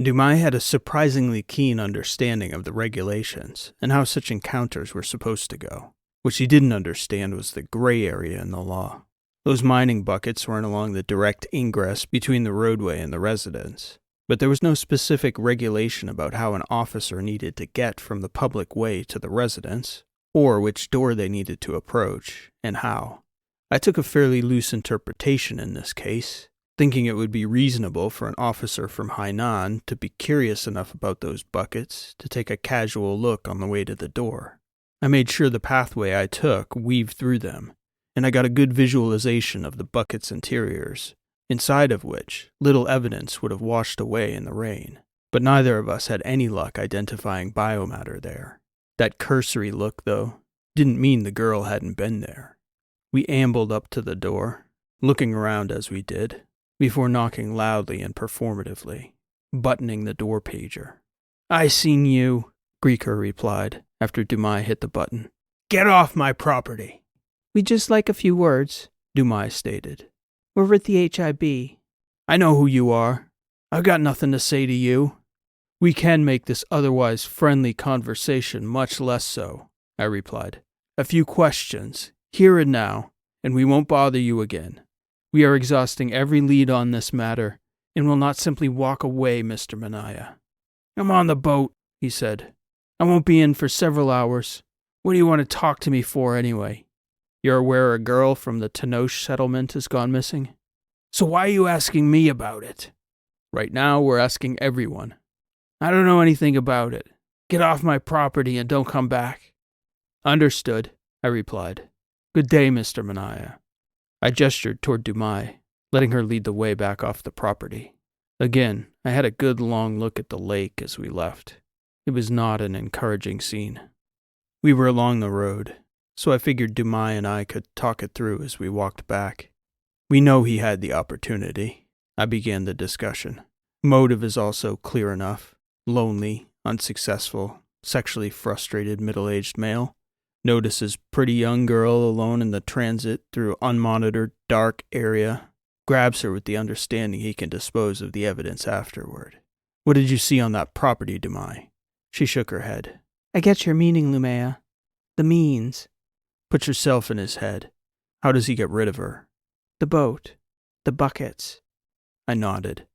Dumai had a surprisingly keen understanding of the regulations and how such encounters were supposed to go. What she didn't understand was the gray area in the law. Those mining buckets weren't along the direct ingress between the roadway and the residence, but there was no specific regulation about how an officer needed to get from the public way to the residence, or which door they needed to approach, and how. I took a fairly loose interpretation in this case, thinking it would be reasonable for an officer from Hainan to be curious enough about those buckets to take a casual look on the way to the door. I made sure the pathway I took weaved through them, and I got a good visualization of the buckets' interiors, inside of which little evidence would have washed away in the rain. But neither of us had any luck identifying biomatter there. That cursory look, though, didn't mean the girl hadn't been there. We ambled up to the door, looking around as we did, before knocking loudly and performatively, buttoning the door pager. "I seen you," Grigor replied, after Dumai hit the button. "Get off my property." "We'd just like a few words," Dumai stated. "We're with the HIB. "I know who you are. I've got nothing to say to you. We can make this otherwise friendly conversation much less so," I replied. "A few questions, here and now, and we won't bother you again. We are exhausting every lead on this matter, and will not simply walk away, Mr. Manaya." "I'm on the boat," he said. "I won't be in for several hours. What do you want to talk to me for, anyway? You're aware a girl from the Tenoch settlement has gone missing? So why are you asking me about it?" "Right now, we're asking everyone." "I don't know anything about it. Get off my property and don't come back." "Understood," I replied. "Good day, Mr. Manaya." I gestured toward Dumai, letting her lead the way back off the property. Again, I had a good long look at the lake as we left. It was not an encouraging scene. We were along the road, so I figured Dumai and I could talk it through as we walked back. "We know he had the opportunity," I began the discussion. "Motive is also clear enough. Lonely, unsuccessful, sexually frustrated middle-aged male. Notices pretty young girl alone in the transit through unmonitored dark area. Grabs her with the understanding he can dispose of the evidence afterward. What did you see on that property, Dumai?" She shook her head. "I get your meaning, Lumea. The means. Put yourself in his head. How does he get rid of her?" The boat. The buckets. I nodded.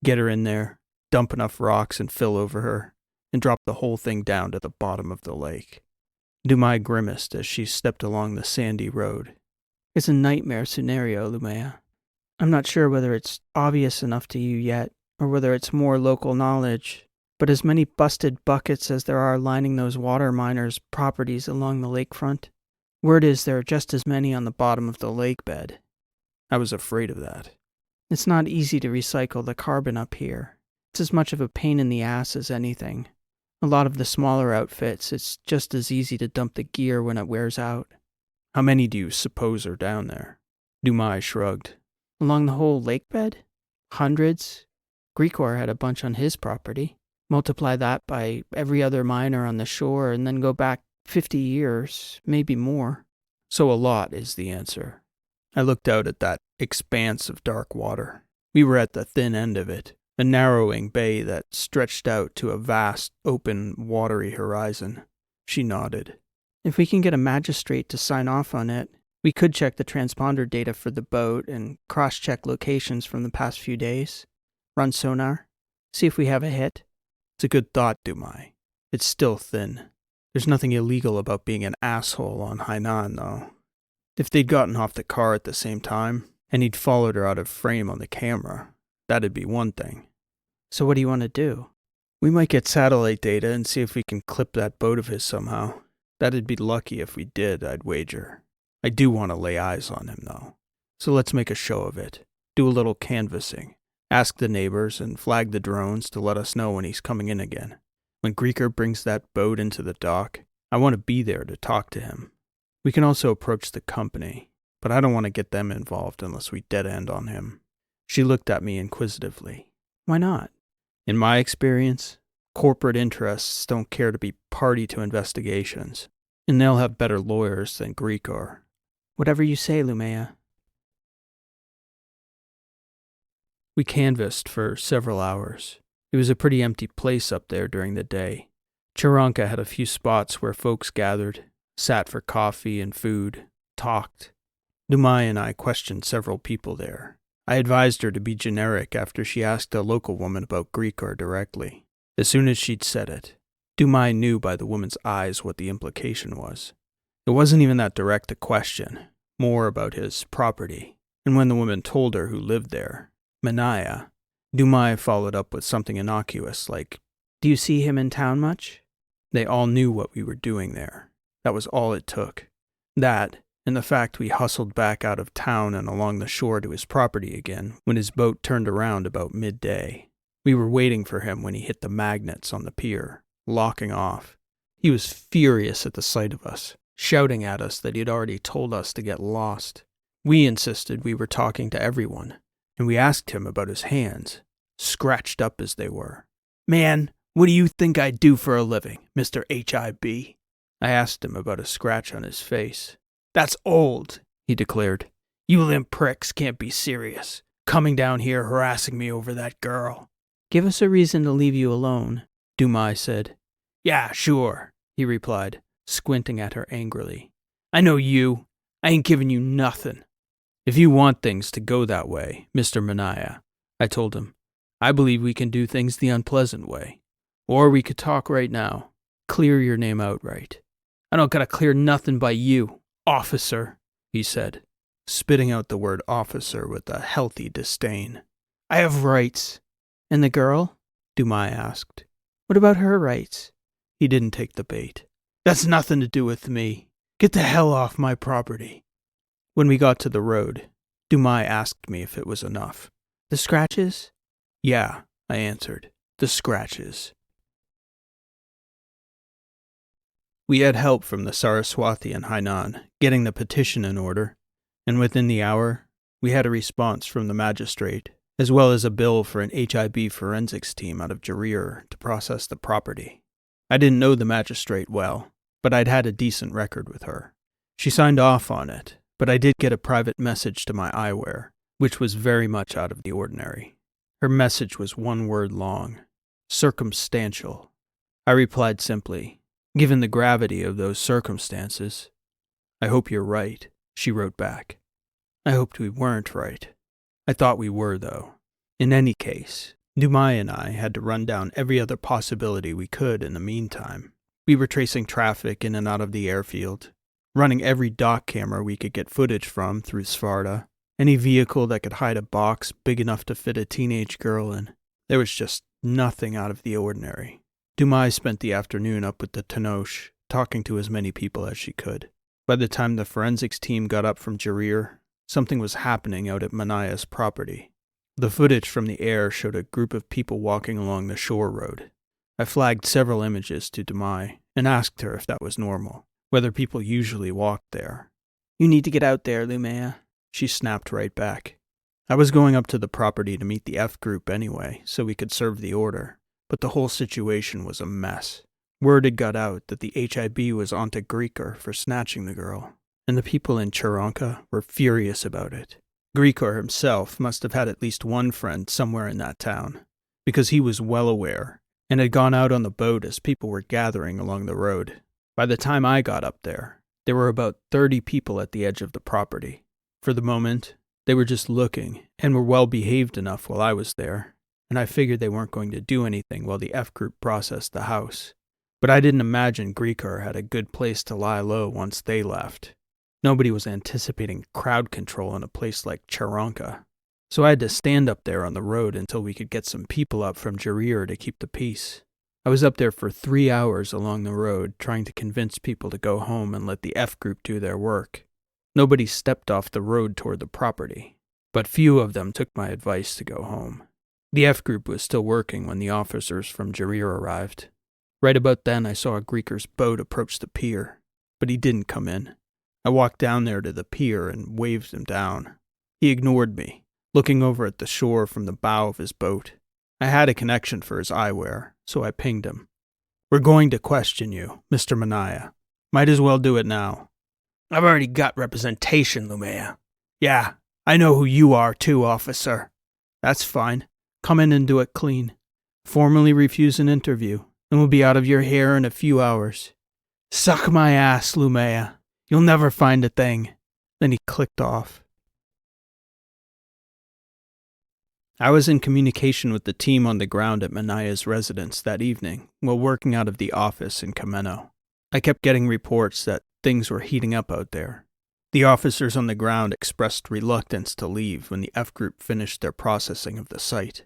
Get her in there, dump enough rocks and fill over her, and drop the whole thing down to the bottom of the lake. Dumai grimaced as she stepped along the sandy road. It's a nightmare scenario, Lumea. I'm not sure whether it's obvious enough to you yet, or whether it's more local knowledge, but as many busted buckets as there are lining those water miners' properties along the lakefront, word is there are just as many on the bottom of the lake bed. I was afraid of that. It's not easy to recycle the carbon up here. It's as much of a pain in the ass as anything. A lot of the smaller outfits, it's just as easy to dump the gear when it wears out. How many do you suppose are down there? Dumai shrugged. Along the whole lake bed? Hundreds. Grigor had a bunch on his property. Multiply that by every other miner on the shore and then go back 50 years, maybe more. So a lot is the answer. I looked out at that expanse of dark water. We were at the thin end of it, a narrowing bay that stretched out to a vast, open, watery horizon. She nodded. If we can get a magistrate to sign off on it, we could check the transponder data for the boat and cross-check locations from the past few days. Run sonar. See if we have a hit. It's a good thought, Dumai. It's still thin. There's nothing illegal about being an asshole on Hainan, though. If they'd gotten off the car at the same time, and he'd followed her out of frame on the camera, that'd be one thing. So what do you want to do? We might get satellite data and see if we can clip that boat of his somehow. That'd be lucky if we did, I'd wager. I do want to lay eyes on him, though. So let's make a show of it. Do a little canvassing. Ask the neighbors and flag the drones to let us know when he's coming in again. When Grigor brings that boat into the dock, I want to be there to talk to him. We can also approach the company, but I don't want to get them involved unless we dead end on him. She looked at me inquisitively. Why not? In my experience, corporate interests don't care to be party to investigations, and they'll have better lawyers than Grigor. Whatever you say, Lumea. We canvassed for several hours. It was a pretty empty place up there during the day. Ceronka had a few spots where folks gathered, sat for coffee and food, talked. Dumai and I questioned several people there. I advised her to be generic after she asked a local woman about Grigor directly. As soon as she'd said it, Dumai knew by the woman's eyes what the implication was. It wasn't even that direct a question, more about his property. And when the woman told her who lived there, Manaya, Dumai followed up with something innocuous like, "Do you see him in town much?" They all knew what we were doing there. That was all it took. That, and the fact we hustled back out of town and along the shore to his property again when his boat turned around about midday. We were waiting for him when he hit the magnets on the pier, locking off. He was furious at the sight of us, shouting at us that he'd already told us to get lost. We insisted we were talking to everyone, and we asked him about his hands, scratched up as they were. "Man, what do you think I do for a living, Mr. HIB?" I asked him about a scratch on his face. "That's old," he declared. "You limp pricks can't be serious, coming down here harassing me over that girl." "Give us a reason to leave you alone," Dumai said. "Yeah, sure," he replied, squinting at her angrily. "I know you. I ain't giving you nothing." "If you want things to go that way, Mr. Manaya," I told him, "I believe we can do things the unpleasant way. Or we could talk right now. Clear your name outright." "I don't gotta clear nothing by you, officer," he said, spitting out the word officer with a healthy disdain. "I have rights." "And the girl?" Dumai asked. "What about her rights?" He didn't take the bait. "That's nothing to do with me. Get the hell off my property." When we got to the road, Dumai asked me if it was enough. "The scratches?" "Yeah," I answered. "The scratches." We had help from the Saraswati and Hainan, getting the petition in order, and within the hour, we had a response from the magistrate, as well as a bill for an HIB forensics team out of Jarir to process the property. I didn't know the magistrate well, but I'd had a decent record with her. She signed off on it, but I did get a private message to my eyewear, which was very much out of the ordinary. Her message was one word long: circumstantial. I replied simply, "Given the gravity of those circumstances." "I hope you're right," she wrote back. I hoped we weren't right. I thought we were, though. In any case, Dumai and I had to run down every other possibility we could in the meantime. We were tracing traffic in and out of the airfield, running every dock camera we could get footage from through SFIA, any vehicle that could hide a box big enough to fit a teenage girl in. There was just nothing out of the ordinary. Dumai spent the afternoon up with the Tenoch, talking to as many people as she could. By the time the forensics team got up from Jarir, something was happening out at Manaya's property. The footage from the air showed a group of people walking along the shore road. I flagged several images to Dumai and asked her if that was normal, whether people usually walked there. You need to get out there, Lumea. She snapped right back. I was going up to the property to meet the F group anyway, so we could serve the order, but the whole situation was a mess. Word had got out that the HIB was onto Grieker for snatching the girl, and the people in Ceronka were furious about it. Grieker himself must have had at least one friend somewhere in that town, because he was well aware, and had gone out on the boat as people were gathering along the road. By the time I got up there were about 30 people at the edge of the property. For the moment, they were just looking, and were well behaved enough while I was there, and I figured they weren't going to do anything while the F group processed the house. But I didn't imagine Grieker had a good place to lie low once they left. Nobody was anticipating crowd control in a place like Ceronka, so I had to stand up there on the road until we could get some people up from Jarir to keep the peace. I was up there for 3 hours along the road trying to convince people to go home and let the F group do their work. Nobody stepped off the road toward the property, but few of them took my advice to go home. The F group was still working when the officers from Jarir arrived. Right about then I saw Grieker's boat approach the pier, but he didn't come in. I walked down there to the pier and waved him down. He ignored me, looking over at the shore from the bow of his boat. I had a connection for his eyewear, so I pinged him. "We're going to question you, Mr. Manaya. Might as well do it now." "I've already got representation, Lumea." "Yeah, I know who you are too, officer." "That's fine. Come in and do it clean. Formally refuse an interview, and we'll be out of your hair in a few hours." "Suck my ass, Lumea. You'll never find a thing." Then he clicked off. I was in communication with the team on the ground at Manaya's residence that evening while working out of the office in Kameno. I kept getting reports that things were heating up out there. The officers on the ground expressed reluctance to leave when the F group finished their processing of the site.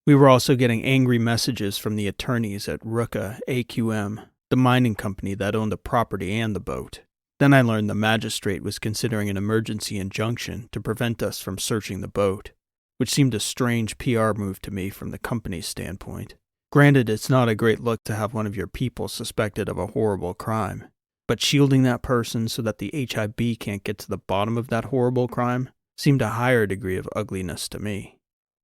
We were also getting angry messages from the attorneys at Ruka AQM, the mining company that owned the property and the boat. Then I learned the magistrate was considering an emergency injunction to prevent us from searching the boat, which seemed a strange PR move to me from the company's standpoint. Granted, it's not a great look to have one of your people suspected of a horrible crime, but shielding that person so that the HIB can't get to the bottom of that horrible crime seemed a higher degree of ugliness to me.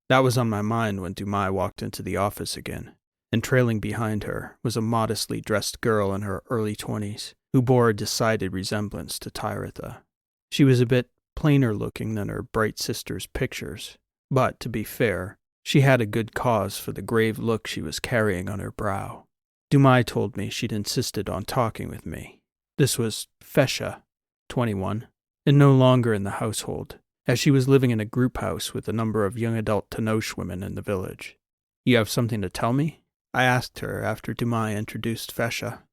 That was on my mind when Dumai walked into the office again, and trailing behind her was a modestly dressed girl in her early 20s who bore a decided resemblance to Tyritha. She was a bit plainer looking than her bright sister's pictures, but, to be fair, she had a good cause for the grave look she was carrying on her brow. Dumai told me she'd insisted on talking with me. This was Fesha, 21, and no longer in the household, as she was living in a group house with a number of young adult Tenoch women in the village. "You have something to tell me?" I asked her after Dumai introduced Fesha.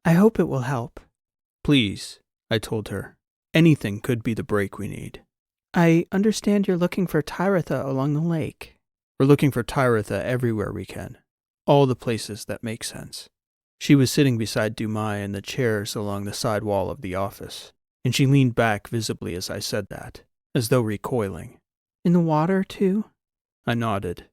"I hope it will help." "Please," I told her. "Anything could be the break we need." "I understand you're looking for Tyritha along the lake." "We're looking for Tyritha everywhere we can. All the places that make sense." She was sitting beside Dumai in the chairs along the side wall of the office, and she leaned back visibly as I said that, as though recoiling. "In the water, too?" I nodded.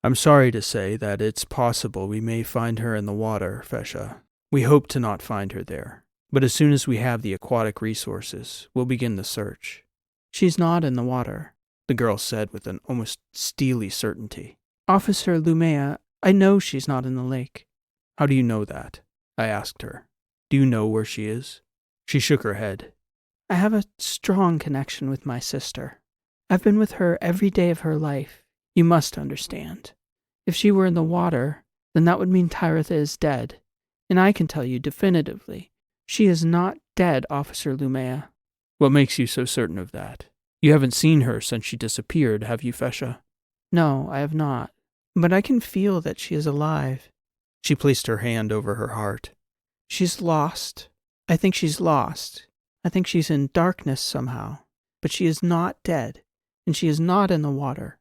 "I'm sorry to say that it's possible we may find her in the water, Fesha. We hope to not find her there, but as soon as we have the aquatic resources, we'll begin the search." "She's not in the water," the girl said with an almost steely certainty. "Officer Lumea, I know she's not in the lake." "How do you know that?" I asked her. "Do you know where she is?" She shook her head. "I have a strong connection with my sister. I've been with her every day of her life. You must understand. If she were in the water, then that would mean Tyritha is dead. And I can tell you definitively, she is not dead, Officer Lumea." "What makes you so certain of that? You haven't seen her since she disappeared, have you, Fesha?" No, I have not. But I can feel that she is alive. She placed her hand over her heart. She's lost. I think she's lost. I think she's in darkness somehow. But she is not dead, and she is not in the water.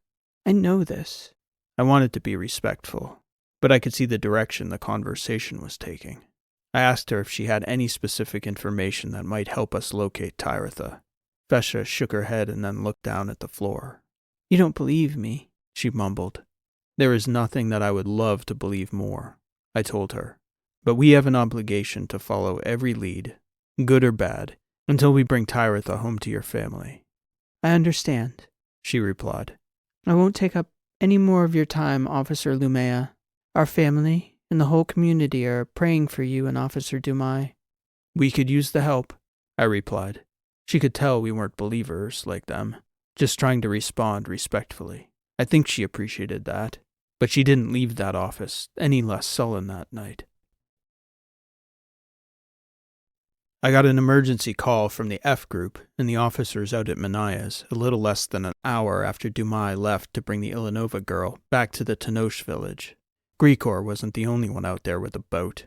I know this. I wanted to be respectful, but I could see the direction the conversation was taking. I asked her if she had any specific information that might help us locate Tyretha. Fesha shook her head and then looked down at the floor. You don't believe me, she mumbled. There is nothing that I would love to believe more, I told her. But we have an obligation to follow every lead, good or bad, until we bring Tyretha home to your family. I understand, she replied. I won't take up any more of your time, Officer Lumea. Our family and the whole community are praying for you and Officer Dumai. We could use the help, I replied. She could tell we weren't believers like them, just trying to respond respectfully. I think she appreciated that, but she didn't leave that office any less sullen that night. I got an emergency call from the F group and the officers out at Manaya's a little less than an hour after Dumai left to bring the Ilanova girl back to the Tenoch village. Grigor wasn't the only one out there with a boat,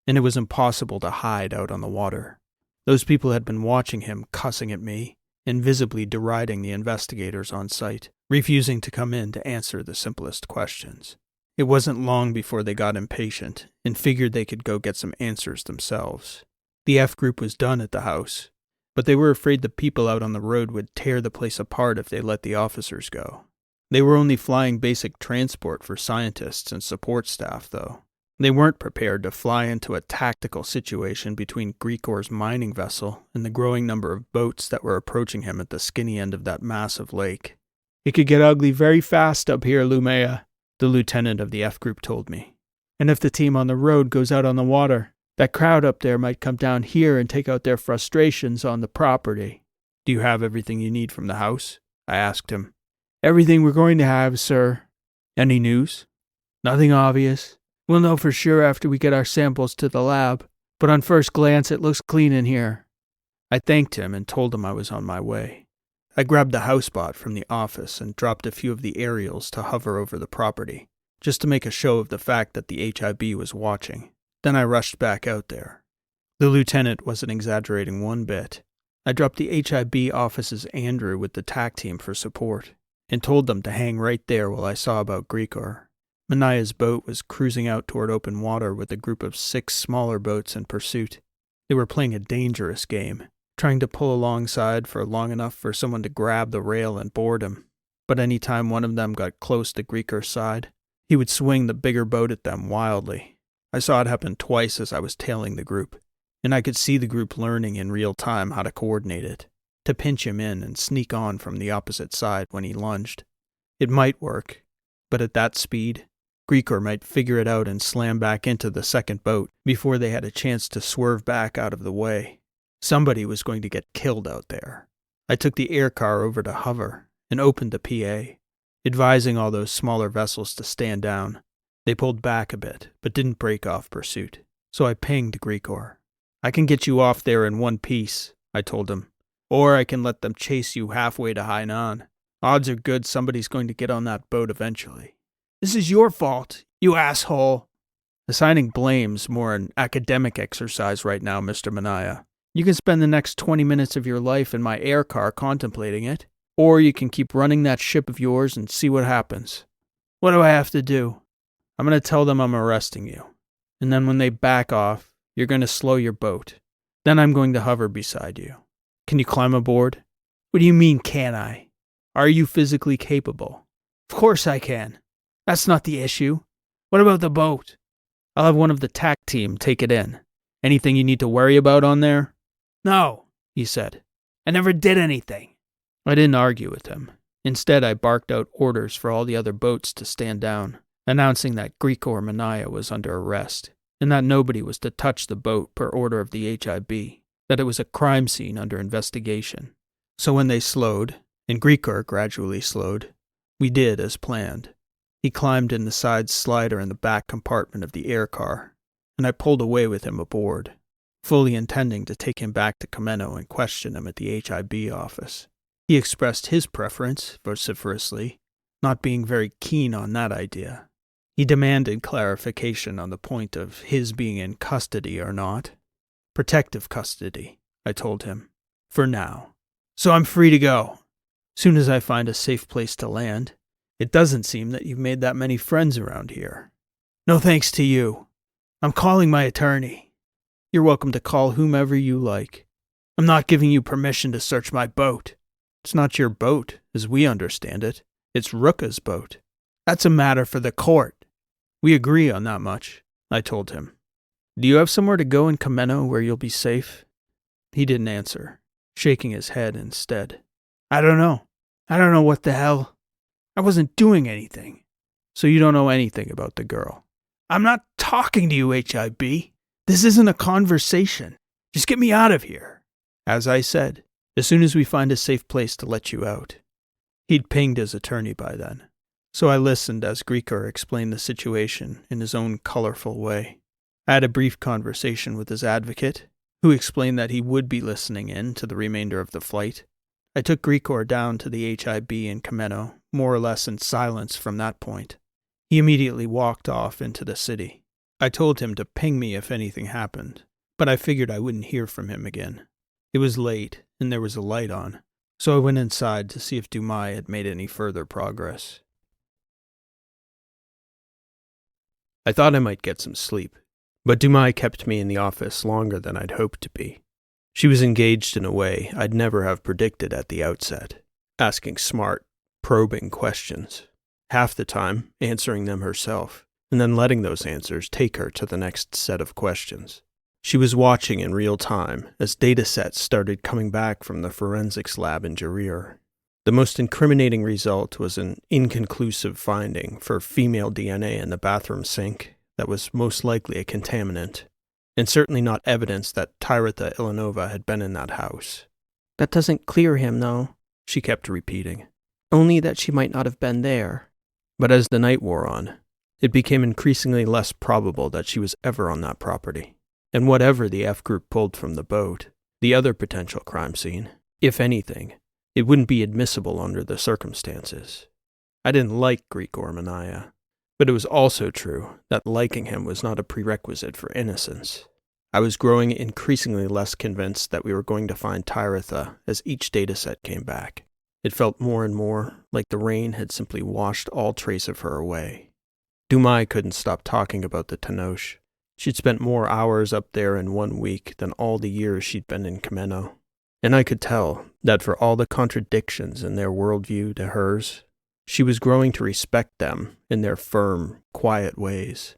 and it was impossible to hide out on the water. Those people had been watching him cussing at me and visibly deriding the investigators on site, refusing to come in to answer the simplest questions. It wasn't long before they got impatient and figured they could go get some answers themselves. The F group was done at the house, but they were afraid the people out on the road would tear the place apart if they let the officers go. They were only flying basic transport for scientists and support staff, though. They weren't prepared to fly into a tactical situation between Grigor's mining vessel and the growing number of boats that were approaching him at the skinny end of that massive lake. It could get ugly very fast up here, Lumea, the lieutenant of the F group told me. And if the team on the road goes out on the water, that crowd up there might come down here and take out their frustrations on the property. Do you have everything you need from the house? I asked him. Everything we're going to have, sir. Any news? Nothing obvious. We'll know for sure after we get our samples to the lab, but on first glance it looks clean in here. I thanked him and told him I was on my way. I grabbed the housebot from the office and dropped a few of the aerials to hover over the property, just to make a show of the fact that the HIB was watching. Then I rushed back out there. The lieutenant wasn't exaggerating one bit. I dropped the HIB office's Andrew with the TAC team for support, and told them to hang right there while I saw about Grigor. Manaya's boat was cruising out toward open water with a group of 6 smaller boats in pursuit. They were playing a dangerous game, trying to pull alongside for long enough for someone to grab the rail and board him. But any time one of them got close to Grigor's side, he would swing the bigger boat at them wildly. I saw it happen twice as I was tailing the group, and I could see the group learning in real time how to coordinate it, to pinch him in and sneak on from the opposite side when he lunged. It might work, but at that speed, Grigor might figure it out and slam back into the second boat before they had a chance to swerve back out of the way. Somebody was going to get killed out there. I took the air car over to hover and opened the PA, advising all those smaller vessels to stand down. They pulled back a bit, but didn't break off pursuit, so I pinged Grigor. I can get you off there in one piece, I told him, or I can let them chase you halfway to Hainan. Odds are good somebody's going to get on that boat eventually. This is your fault, you asshole. Assigning blame's more an academic exercise right now, Mr. Manaya. You can spend the next 20 minutes of your life in my air car contemplating it, or you can keep running that ship of yours and see what happens. What do I have to do? I'm going to tell them I'm arresting you, and then when they back off, you're going to slow your boat. Then I'm going to hover beside you. Can you climb aboard? What do you mean, can I? Are you physically capable? Of course I can. That's not the issue. What about the boat? I'll have one of the TAC team take it in. Anything you need to worry about on there? No, he said. I never did anything. I didn't argue with him. Instead, I barked out orders for all the other boats to stand down, announcing that Grigor Manaya was under arrest, and that nobody was to touch the boat per order of the HIB, that it was a crime scene under investigation. So when they slowed, and Grigor gradually slowed, we did as planned. He climbed in the side slider in the back compartment of the air car, and I pulled away with him aboard, fully intending to take him back to Kameno and question him at the HIB office. He expressed his preference vociferously, not being very keen on that idea. He demanded clarification on the point of his being in custody or not. Protective custody, I told him. For now. So I'm free to go. Soon as I find a safe place to land. It doesn't seem that you've made that many friends around here. No thanks to you. I'm calling my attorney. You're welcome to call whomever you like. I'm not giving you permission to search my boat. It's not your boat, as we understand it. It's Ruka's boat. That's a matter for the court. We agree on that much, I told him. Do you have somewhere to go in Kameno where you'll be safe? He didn't answer, shaking his head instead. I don't know. I don't know what the hell. I wasn't doing anything. So you don't know anything about the girl. I'm not talking to you, HIB. This isn't a conversation. Just get me out of here. As I said, as soon as we find a safe place to let you out. He'd pinged his attorney by then. So I listened as Grigor explained the situation in his own colorful way. I had a brief conversation with his advocate, who explained that he would be listening in to the remainder of the flight. I took Grigor down to the HIB in Kameno, more or less in silence from that point. He immediately walked off into the city. I told him to ping me if anything happened, but I figured I wouldn't hear from him again. It was late, and there was a light on, so I went inside to see if Dumai had made any further progress. I thought I might get some sleep, but Dumai kept me in the office longer than I'd hoped to be. She was engaged in a way I'd never have predicted at the outset, asking smart, probing questions, half the time answering them herself, and then letting those answers take her to the next set of questions. She was watching in real time as datasets started coming back from the forensics lab in Jarir. The most incriminating result was an inconclusive finding for female DNA in the bathroom sink that was most likely a contaminant, and certainly not evidence that Tyritha Ilanova had been in that house. That doesn't clear him, though, she kept repeating. Only that she might not have been there. But as the night wore on, it became increasingly less probable that she was ever on that property. And whatever the F group pulled from the boat, the other potential crime scene, if anything, it wouldn't be admissible under the circumstances. I didn't like Grigor Manaya, but it was also true that liking him was not a prerequisite for innocence. I was growing increasingly less convinced that we were going to find Tyritha as each dataset came back. It felt more and more like the rain had simply washed all trace of her away. Dumai couldn't stop talking about the Tenoch. She'd spent more hours up there in 1 week than all the years she'd been in Kameno. And I could tell that for all the contradictions in their worldview to hers, she was growing to respect them in their firm, quiet ways.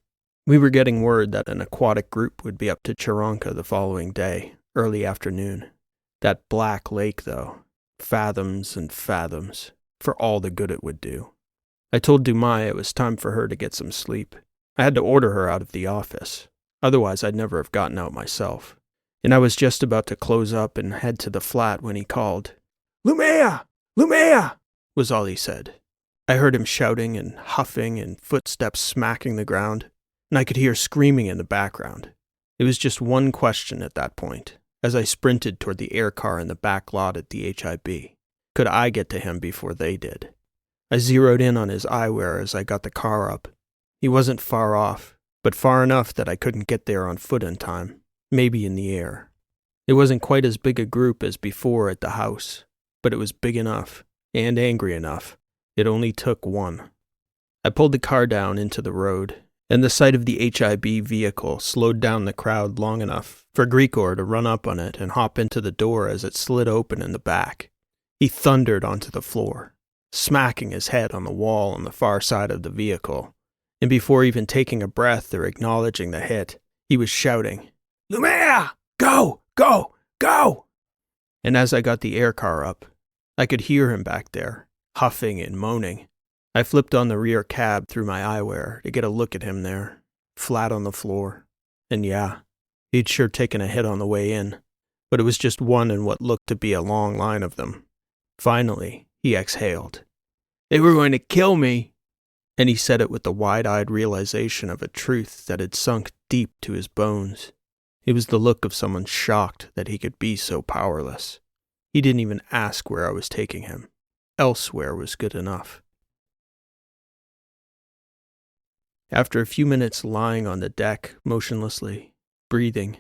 We were getting word that an aquatic group would be up to Ceronka the following day, early afternoon. That black lake, though, fathoms and fathoms, for all the good it would do. I told Dumai it was time for her to get some sleep. I had to order her out of the office, otherwise I'd never have gotten out myself. And I was just about to close up and head to the flat when he called. "Lumea! Lumea!" was all he said. I heard him shouting and huffing and footsteps smacking the ground, and I could hear screaming in the background. It was just one question at that point, as I sprinted toward the air car in the back lot at the HIB. Could I get to him before they did? I zeroed in on his eyewear as I got the car up. He wasn't far off, but far enough that I couldn't get there on foot in time. Maybe in the air. It wasn't quite as big a group as before at the house, but it was big enough, and angry enough. It only took one. I pulled the car down into the road, and the sight of the HIB vehicle slowed down the crowd long enough for Grigor to run up on it and hop into the door as it slid open in the back. He thundered onto the floor, smacking his head on the wall on the far side of the vehicle, and before even taking a breath or acknowledging the hit, he was shouting, "Lumea! Go! Go! Go!" And as I got the air car up, I could hear him back there, huffing and moaning. I flipped on the rear cab through my eyewear to get a look at him there, flat on the floor. And yeah, he'd sure taken a hit on the way in, but it was just one in what looked to be a long line of them. Finally, he exhaled. "They were going to kill me." And he said it with the wide-eyed realization of a truth that had sunk deep to his bones. It was the look of someone shocked that he could be so powerless. He didn't even ask where I was taking him. Elsewhere was good enough. After a few minutes lying on the deck, motionlessly, breathing,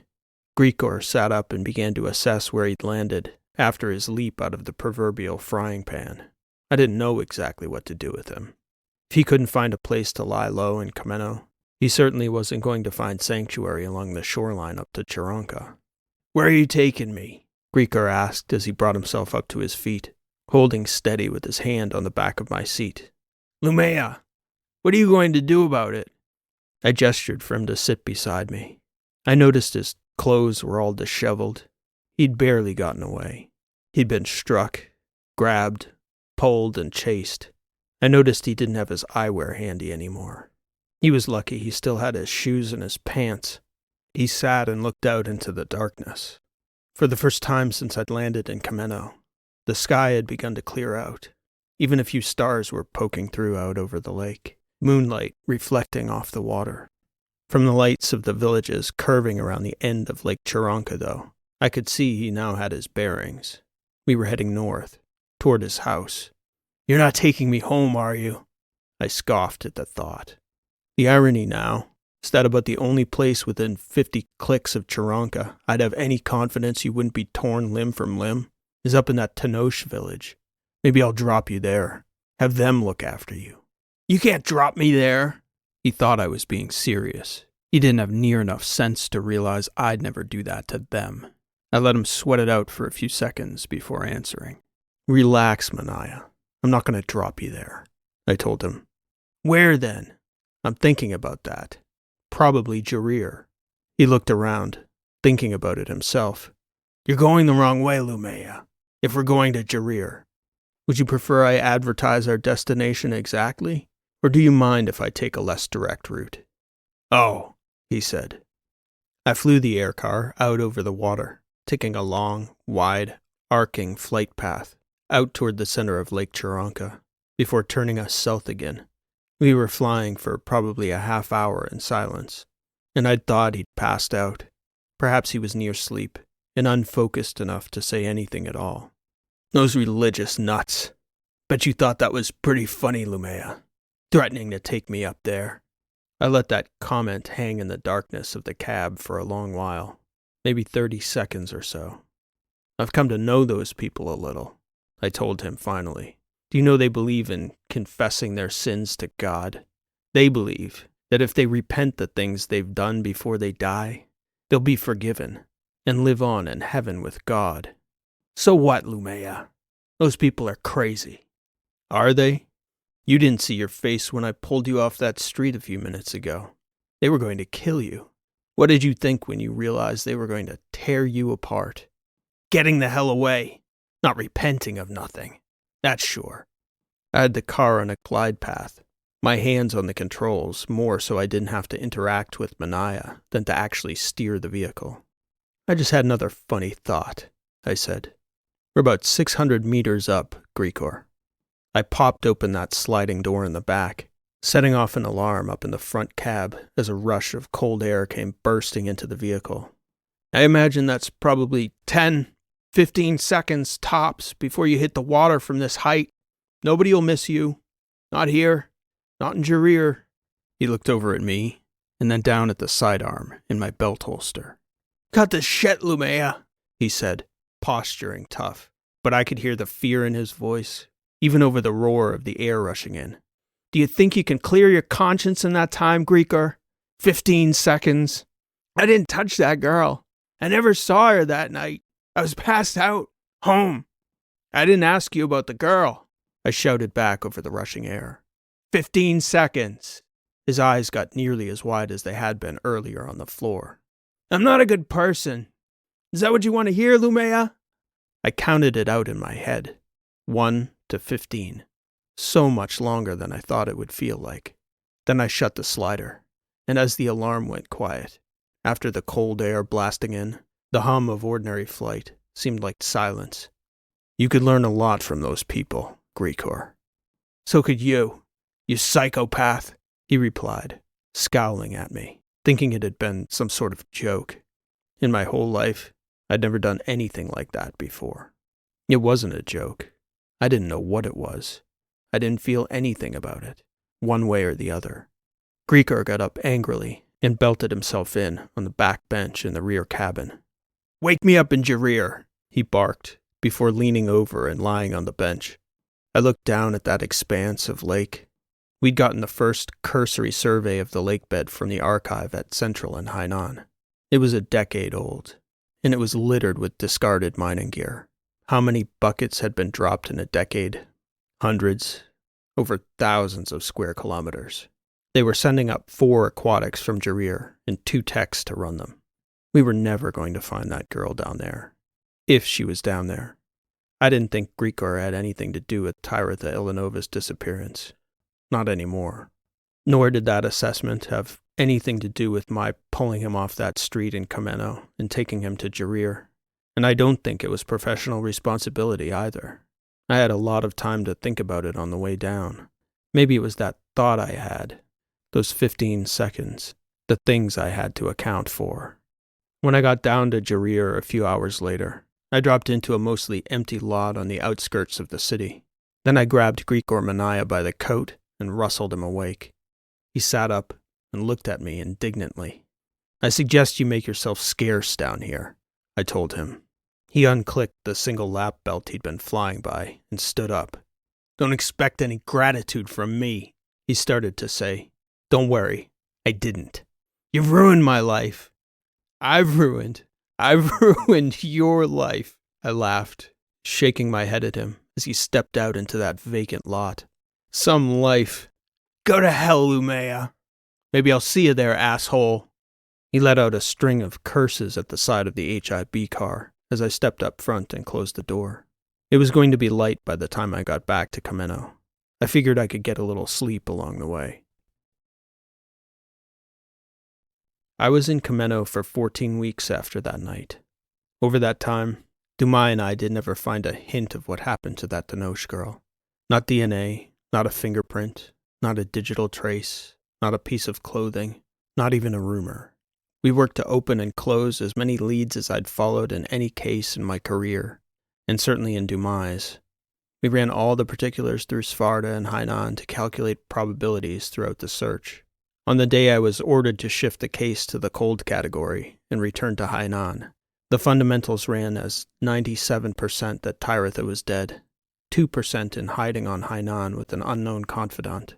Grigor sat up and began to assess where he'd landed after his leap out of the proverbial frying pan. I didn't know exactly what to do with him. If he couldn't find a place to lie low in Kameno, he certainly wasn't going to find sanctuary along the shoreline up to Ceronka. "Where are you taking me?" Grigor asked as he brought himself up to his feet, holding steady with his hand on the back of my seat. "Lumea, what are you going to do about it?" I gestured for him to sit beside me. I noticed his clothes were all disheveled. He'd barely gotten away. He'd been struck, grabbed, pulled, and chased. I noticed he didn't have his eyewear handy anymore. He was lucky he still had his shoes and his pants. He sat and looked out into the darkness. For the first time since I'd landed in Kameno, the sky had begun to clear out. Even a few stars were poking through out over the lake, moonlight reflecting off the water. From the lights of the villages curving around the end of Lake Ceronka, though, I could see he now had his bearings. We were heading north, toward his house. "You're not taking me home, are you?" I scoffed at the thought. The irony now is that about the only place within 50 clicks of Ceronka I'd have any confidence you wouldn't be torn limb from limb is up in that Tenoch village. Maybe I'll drop you there. Have them look after you. "You can't drop me there." He thought I was being serious. He didn't have near enough sense to realize I'd never do that to them. I let him sweat it out for a few seconds before answering. "Relax, Manaya. I'm not going to drop you there," I told him. "Where then?" "I'm thinking about that. Probably Jarir." He looked around, thinking about it himself. "You're going the wrong way, Lumea, if we're going to Jarir. Would you prefer I advertise our destination exactly, or do you mind if I take a less direct route?" "Oh," he said. I flew the air car out over the water, taking a long, wide, arcing flight path out toward the center of Lake Ceronka, before turning us south again. We were flying for probably a half hour in silence, and I'd thought he'd passed out. Perhaps he was near sleep, and unfocused enough to say anything at all. "Those religious nuts. Bet you thought that was pretty funny, Lumea. Threatening to take me up there." I let that comment hang in the darkness of the cab for a long while, maybe 30 seconds or so. "I've come to know those people a little," I told him finally. "Do you know they believe in confessing their sins to God? They believe that if they repent the things they've done before they die, they'll be forgiven and live on in heaven with God." "So what, Lumea? Those people are crazy." "Are they? You didn't see your face when I pulled you off that street a few minutes ago. They were going to kill you. What did you think when you realized they were going to tear you apart? Getting the hell away, not repenting of nothing. That's sure." I had the car on a glide path, my hands on the controls, more so I didn't have to interact with Manaya than to actually steer the vehicle. "I just had another funny thought," I said. "We're about 600 meters up, Grigor." I popped open that sliding door in the back, setting off an alarm up in the front cab as a rush of cold air came bursting into the vehicle. "I imagine that's probably 10, 15 seconds tops before you hit the water from this height. Nobody will miss you. Not here. Not in Jarir." He looked over at me, and then down at the sidearm in my belt holster. "Cut the shit, Lumea," he said, posturing tough, but I could hear the fear in his voice, even over the roar of the air rushing in. "Do you think you can clear your conscience in that time, Grigor? 15 seconds. I didn't touch that girl. I never saw her that night. I was passed out. Home. I didn't ask you about the girl," I shouted back over the rushing air. 15 seconds. His eyes got nearly as wide as they had been earlier on the floor. "I'm not a good person. Is that what you want to hear, Lumea?" I counted it out in my head. 1 to 15. So much longer than I thought it would feel like. Then I shut the slider, and as the alarm went quiet, after the cold air blasting in, the hum of ordinary flight seemed like silence. "You could learn a lot from those people, Grigor." "So could you psychopath," he replied, scowling at me, thinking it had been some sort of joke. In my whole life, I'd never done anything like that before. It wasn't a joke. I didn't know what it was. I didn't feel anything about it, one way or the other. Grigor got up angrily and belted himself in on the back bench in the rear cabin. "Wake me up in Jarir," he barked, before leaning over and lying on the bench. I looked down at that expanse of lake. We'd gotten the first cursory survey of the lake bed from the archive at Central in Hainan. It was a decade old, and it was littered with discarded mining gear. How many buckets had been dropped in a decade? Hundreds. Over thousands of square kilometers. They were sending up 4 aquatics from Jarir and 2 techs to run them. We were never going to find that girl down there. If she was down there. I didn't think Grigor had anything to do with Tyritha Ilanova's disappearance. Not anymore. Nor did that assessment have anything to do with my pulling him off that street in Kameno and taking him to Jarir. And I don't think it was professional responsibility either. I had a lot of time to think about it on the way down. Maybe it was that thought I had. Those 15 seconds. The things I had to account for. When I got down to Jarir a few hours later, I dropped into a mostly empty lot on the outskirts of the city. Then I grabbed Grigor Manaya by the coat and rustled him awake. He sat up and looked at me indignantly. "I suggest you make yourself scarce down here," I told him. He unclicked the single lap belt he'd been flying by and stood up. "Don't expect any gratitude from me," he started to say. "Don't worry, I didn't. You've ruined my life." I've ruined your life," I laughed, shaking my head at him as he stepped out into that vacant lot. "Some life. Go to hell, Lumea. Maybe I'll see you there, asshole." He let out a string of curses at the side of the HIB car as I stepped up front and closed the door. It was going to be light by the time I got back to Kameno. I figured I could get a little sleep along the way. I was in Kameno for 14 weeks after that night. Over that time, Dumai and I didn't ever find a hint of what happened to that Danosh girl. Not DNA, not a fingerprint, not a digital trace, not a piece of clothing, not even a rumor. We worked to open and close as many leads as I'd followed in any case in my career, and certainly in Dumai's. We ran all the particulars through Svarda and Hainan to calculate probabilities throughout the search. On the day I was ordered to shift the case to the cold category and return to Hainan, the fundamentals ran as 97% that Tyritha was dead, 2% in hiding on Hainan with an unknown confidant,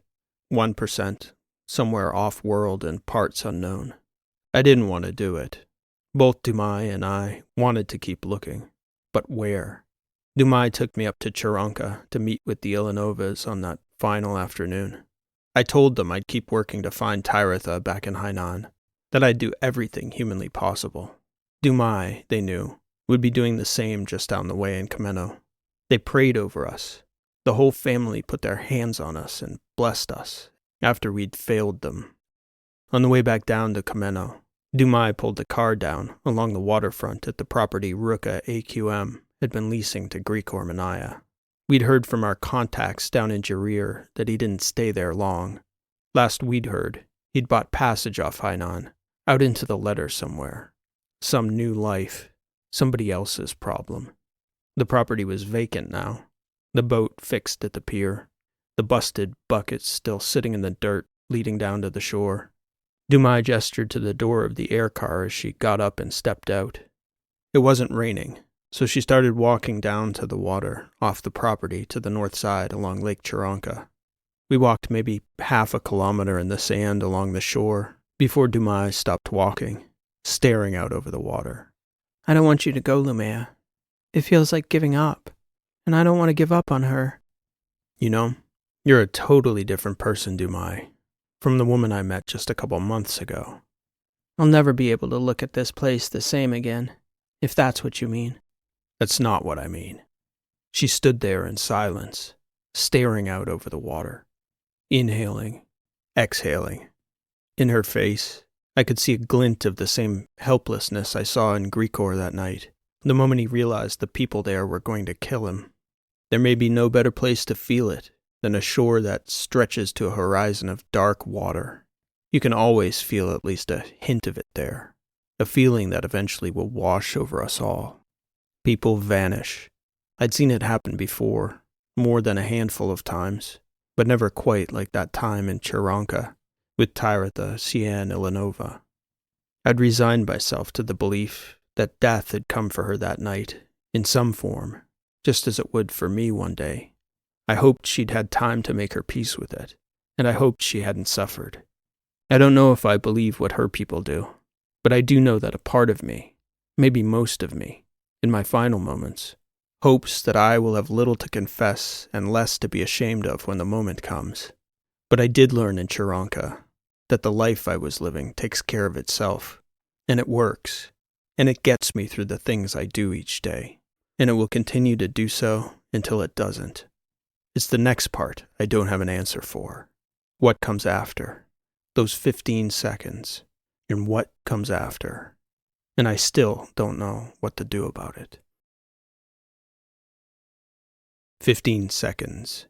1% somewhere off-world and parts unknown. I didn't want to do it. Both Dumai and I wanted to keep looking. But where? Dumai took me up to Ceronka to meet with the Ilanovas on that final afternoon. I told them I'd keep working to find Tyritha back in Hainan, that I'd do everything humanly possible. Dumai, they knew, would be doing the same just down the way in Kameno. They prayed over us. The whole family put their hands on us and blessed us after we'd failed them. On the way back down to Kameno, Dumai pulled the car down along the waterfront at the property Ruka AQM had been leasing to Grigor Manaya. We'd heard from our contacts down in Jarir that he didn't stay there long. Last we'd heard, he'd bought passage off Hainan, out into the letter somewhere. Some new life, somebody else's problem. The property was vacant now, the boat fixed at the pier, the busted buckets still sitting in the dirt leading down to the shore. Dumai gestured to the door of the air car as she got up and stepped out. It wasn't raining, so she started walking down to the water, off the property to the north side along Lake Ceronka. We walked maybe half a kilometer in the sand along the shore before Dumai stopped walking, staring out over the water. "I don't want you to go, Lumea. It feels like giving up, and I don't want to give up on her." "You know, you're a totally different person, Dumai, from the woman I met just a couple months ago." "I'll never be able to look at this place the same again, if that's what you mean." "That's not what I mean." She stood there in silence, staring out over the water, inhaling, exhaling. In her face, I could see a glint of the same helplessness I saw in Grigor that night, the moment he realized the people there were going to kill him. There may be no better place to feel it than a shore that stretches to a horizon of dark water. You can always feel at least a hint of it there, a feeling that eventually will wash over us all. People vanish. I'd seen it happen before, more than a handful of times, but never quite like that time in Ceronka. with Tyra Cyan Ilanova. I'd resigned myself to the belief that death had come for her that night, in some form, just as it would for me one day. I hoped she'd had time to make her peace with it, and I hoped she hadn't suffered. I don't know if I believe what her people do, but I do know that a part of me, maybe most of me, in my final moments, hopes that I will have little to confess and less to be ashamed of when the moment comes. But I did learn in Ceronka that the life I was living takes care of itself, and it works, and it gets me through the things I do each day, and it will continue to do so until it doesn't. It's the next part I don't have an answer for. What comes after? Those 15 seconds, and what comes after? And I still don't know what to do about it. 15 seconds.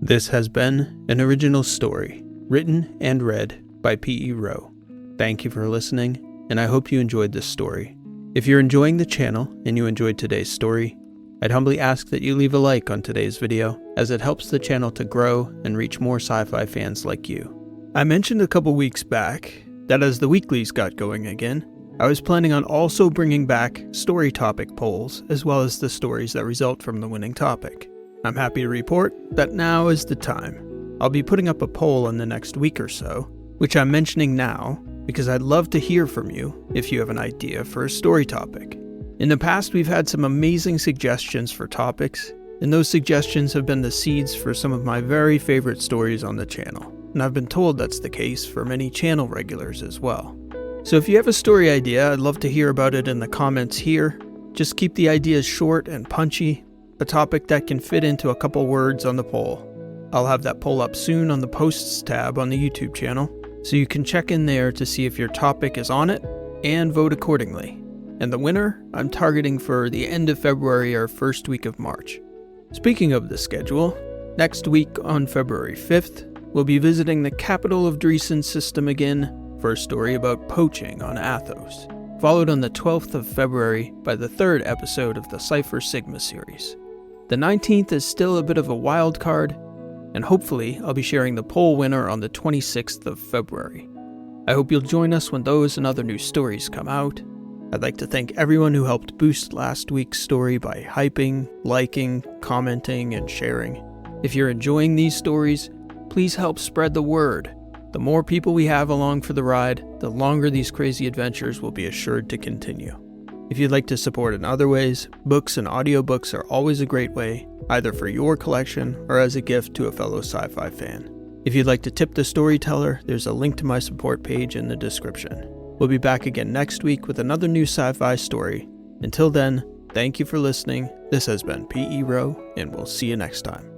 This has been an original story, written and read by P.E. Rowe. Thank you for listening, and I hope you enjoyed this story. If you're enjoying the channel and you enjoyed today's story, I'd humbly ask that you leave a like on today's video, as it helps the channel to grow and reach more sci-fi fans like you. I mentioned a couple weeks back that as the weeklies got going again, I was planning on also bringing back story topic polls, as well as the stories that result from the winning topic. I'm happy to report that now is the time. I'll be putting up a poll in the next week or so, which I'm mentioning now because I'd love to hear from you if you have an idea for a story topic. In the past, we've had some amazing suggestions for topics, and those suggestions have been the seeds for some of my very favorite stories on the channel, and I've been told that's the case for many channel regulars as well. So if you have a story idea, I'd love to hear about it in the comments here. Just keep the ideas short and punchy, a topic that can fit into a couple words on the poll. I'll have that poll up soon on the posts tab on the YouTube channel, so you can check in there to see if your topic is on it and vote accordingly. And the winner, I'm targeting for the end of February or first week of March. Speaking of the schedule, next week on February 5th, we'll be visiting the capital of Dreesen system again for a story about poaching on Athos, followed on the 12th of February by the third episode of the Cypher Sigma series. The 19th is still a bit of a wild card, and hopefully I'll be sharing the poll winner on the 26th of February. I hope you'll join us when those and other new stories come out. I'd like to thank everyone who helped boost last week's story by hyping, liking, commenting, and sharing. If you're enjoying these stories, please help spread the word. The more people we have along for the ride, the longer these crazy adventures will be assured to continue. If you'd like to support in other ways, books and audiobooks are always a great way, either for your collection or as a gift to a fellow sci-fi fan. If you'd like to tip the storyteller, there's a link to my support page in the description. We'll be back again next week with another new sci-fi story. Until then, thank you for listening. This has been P.E. Rowe, and we'll see you next time.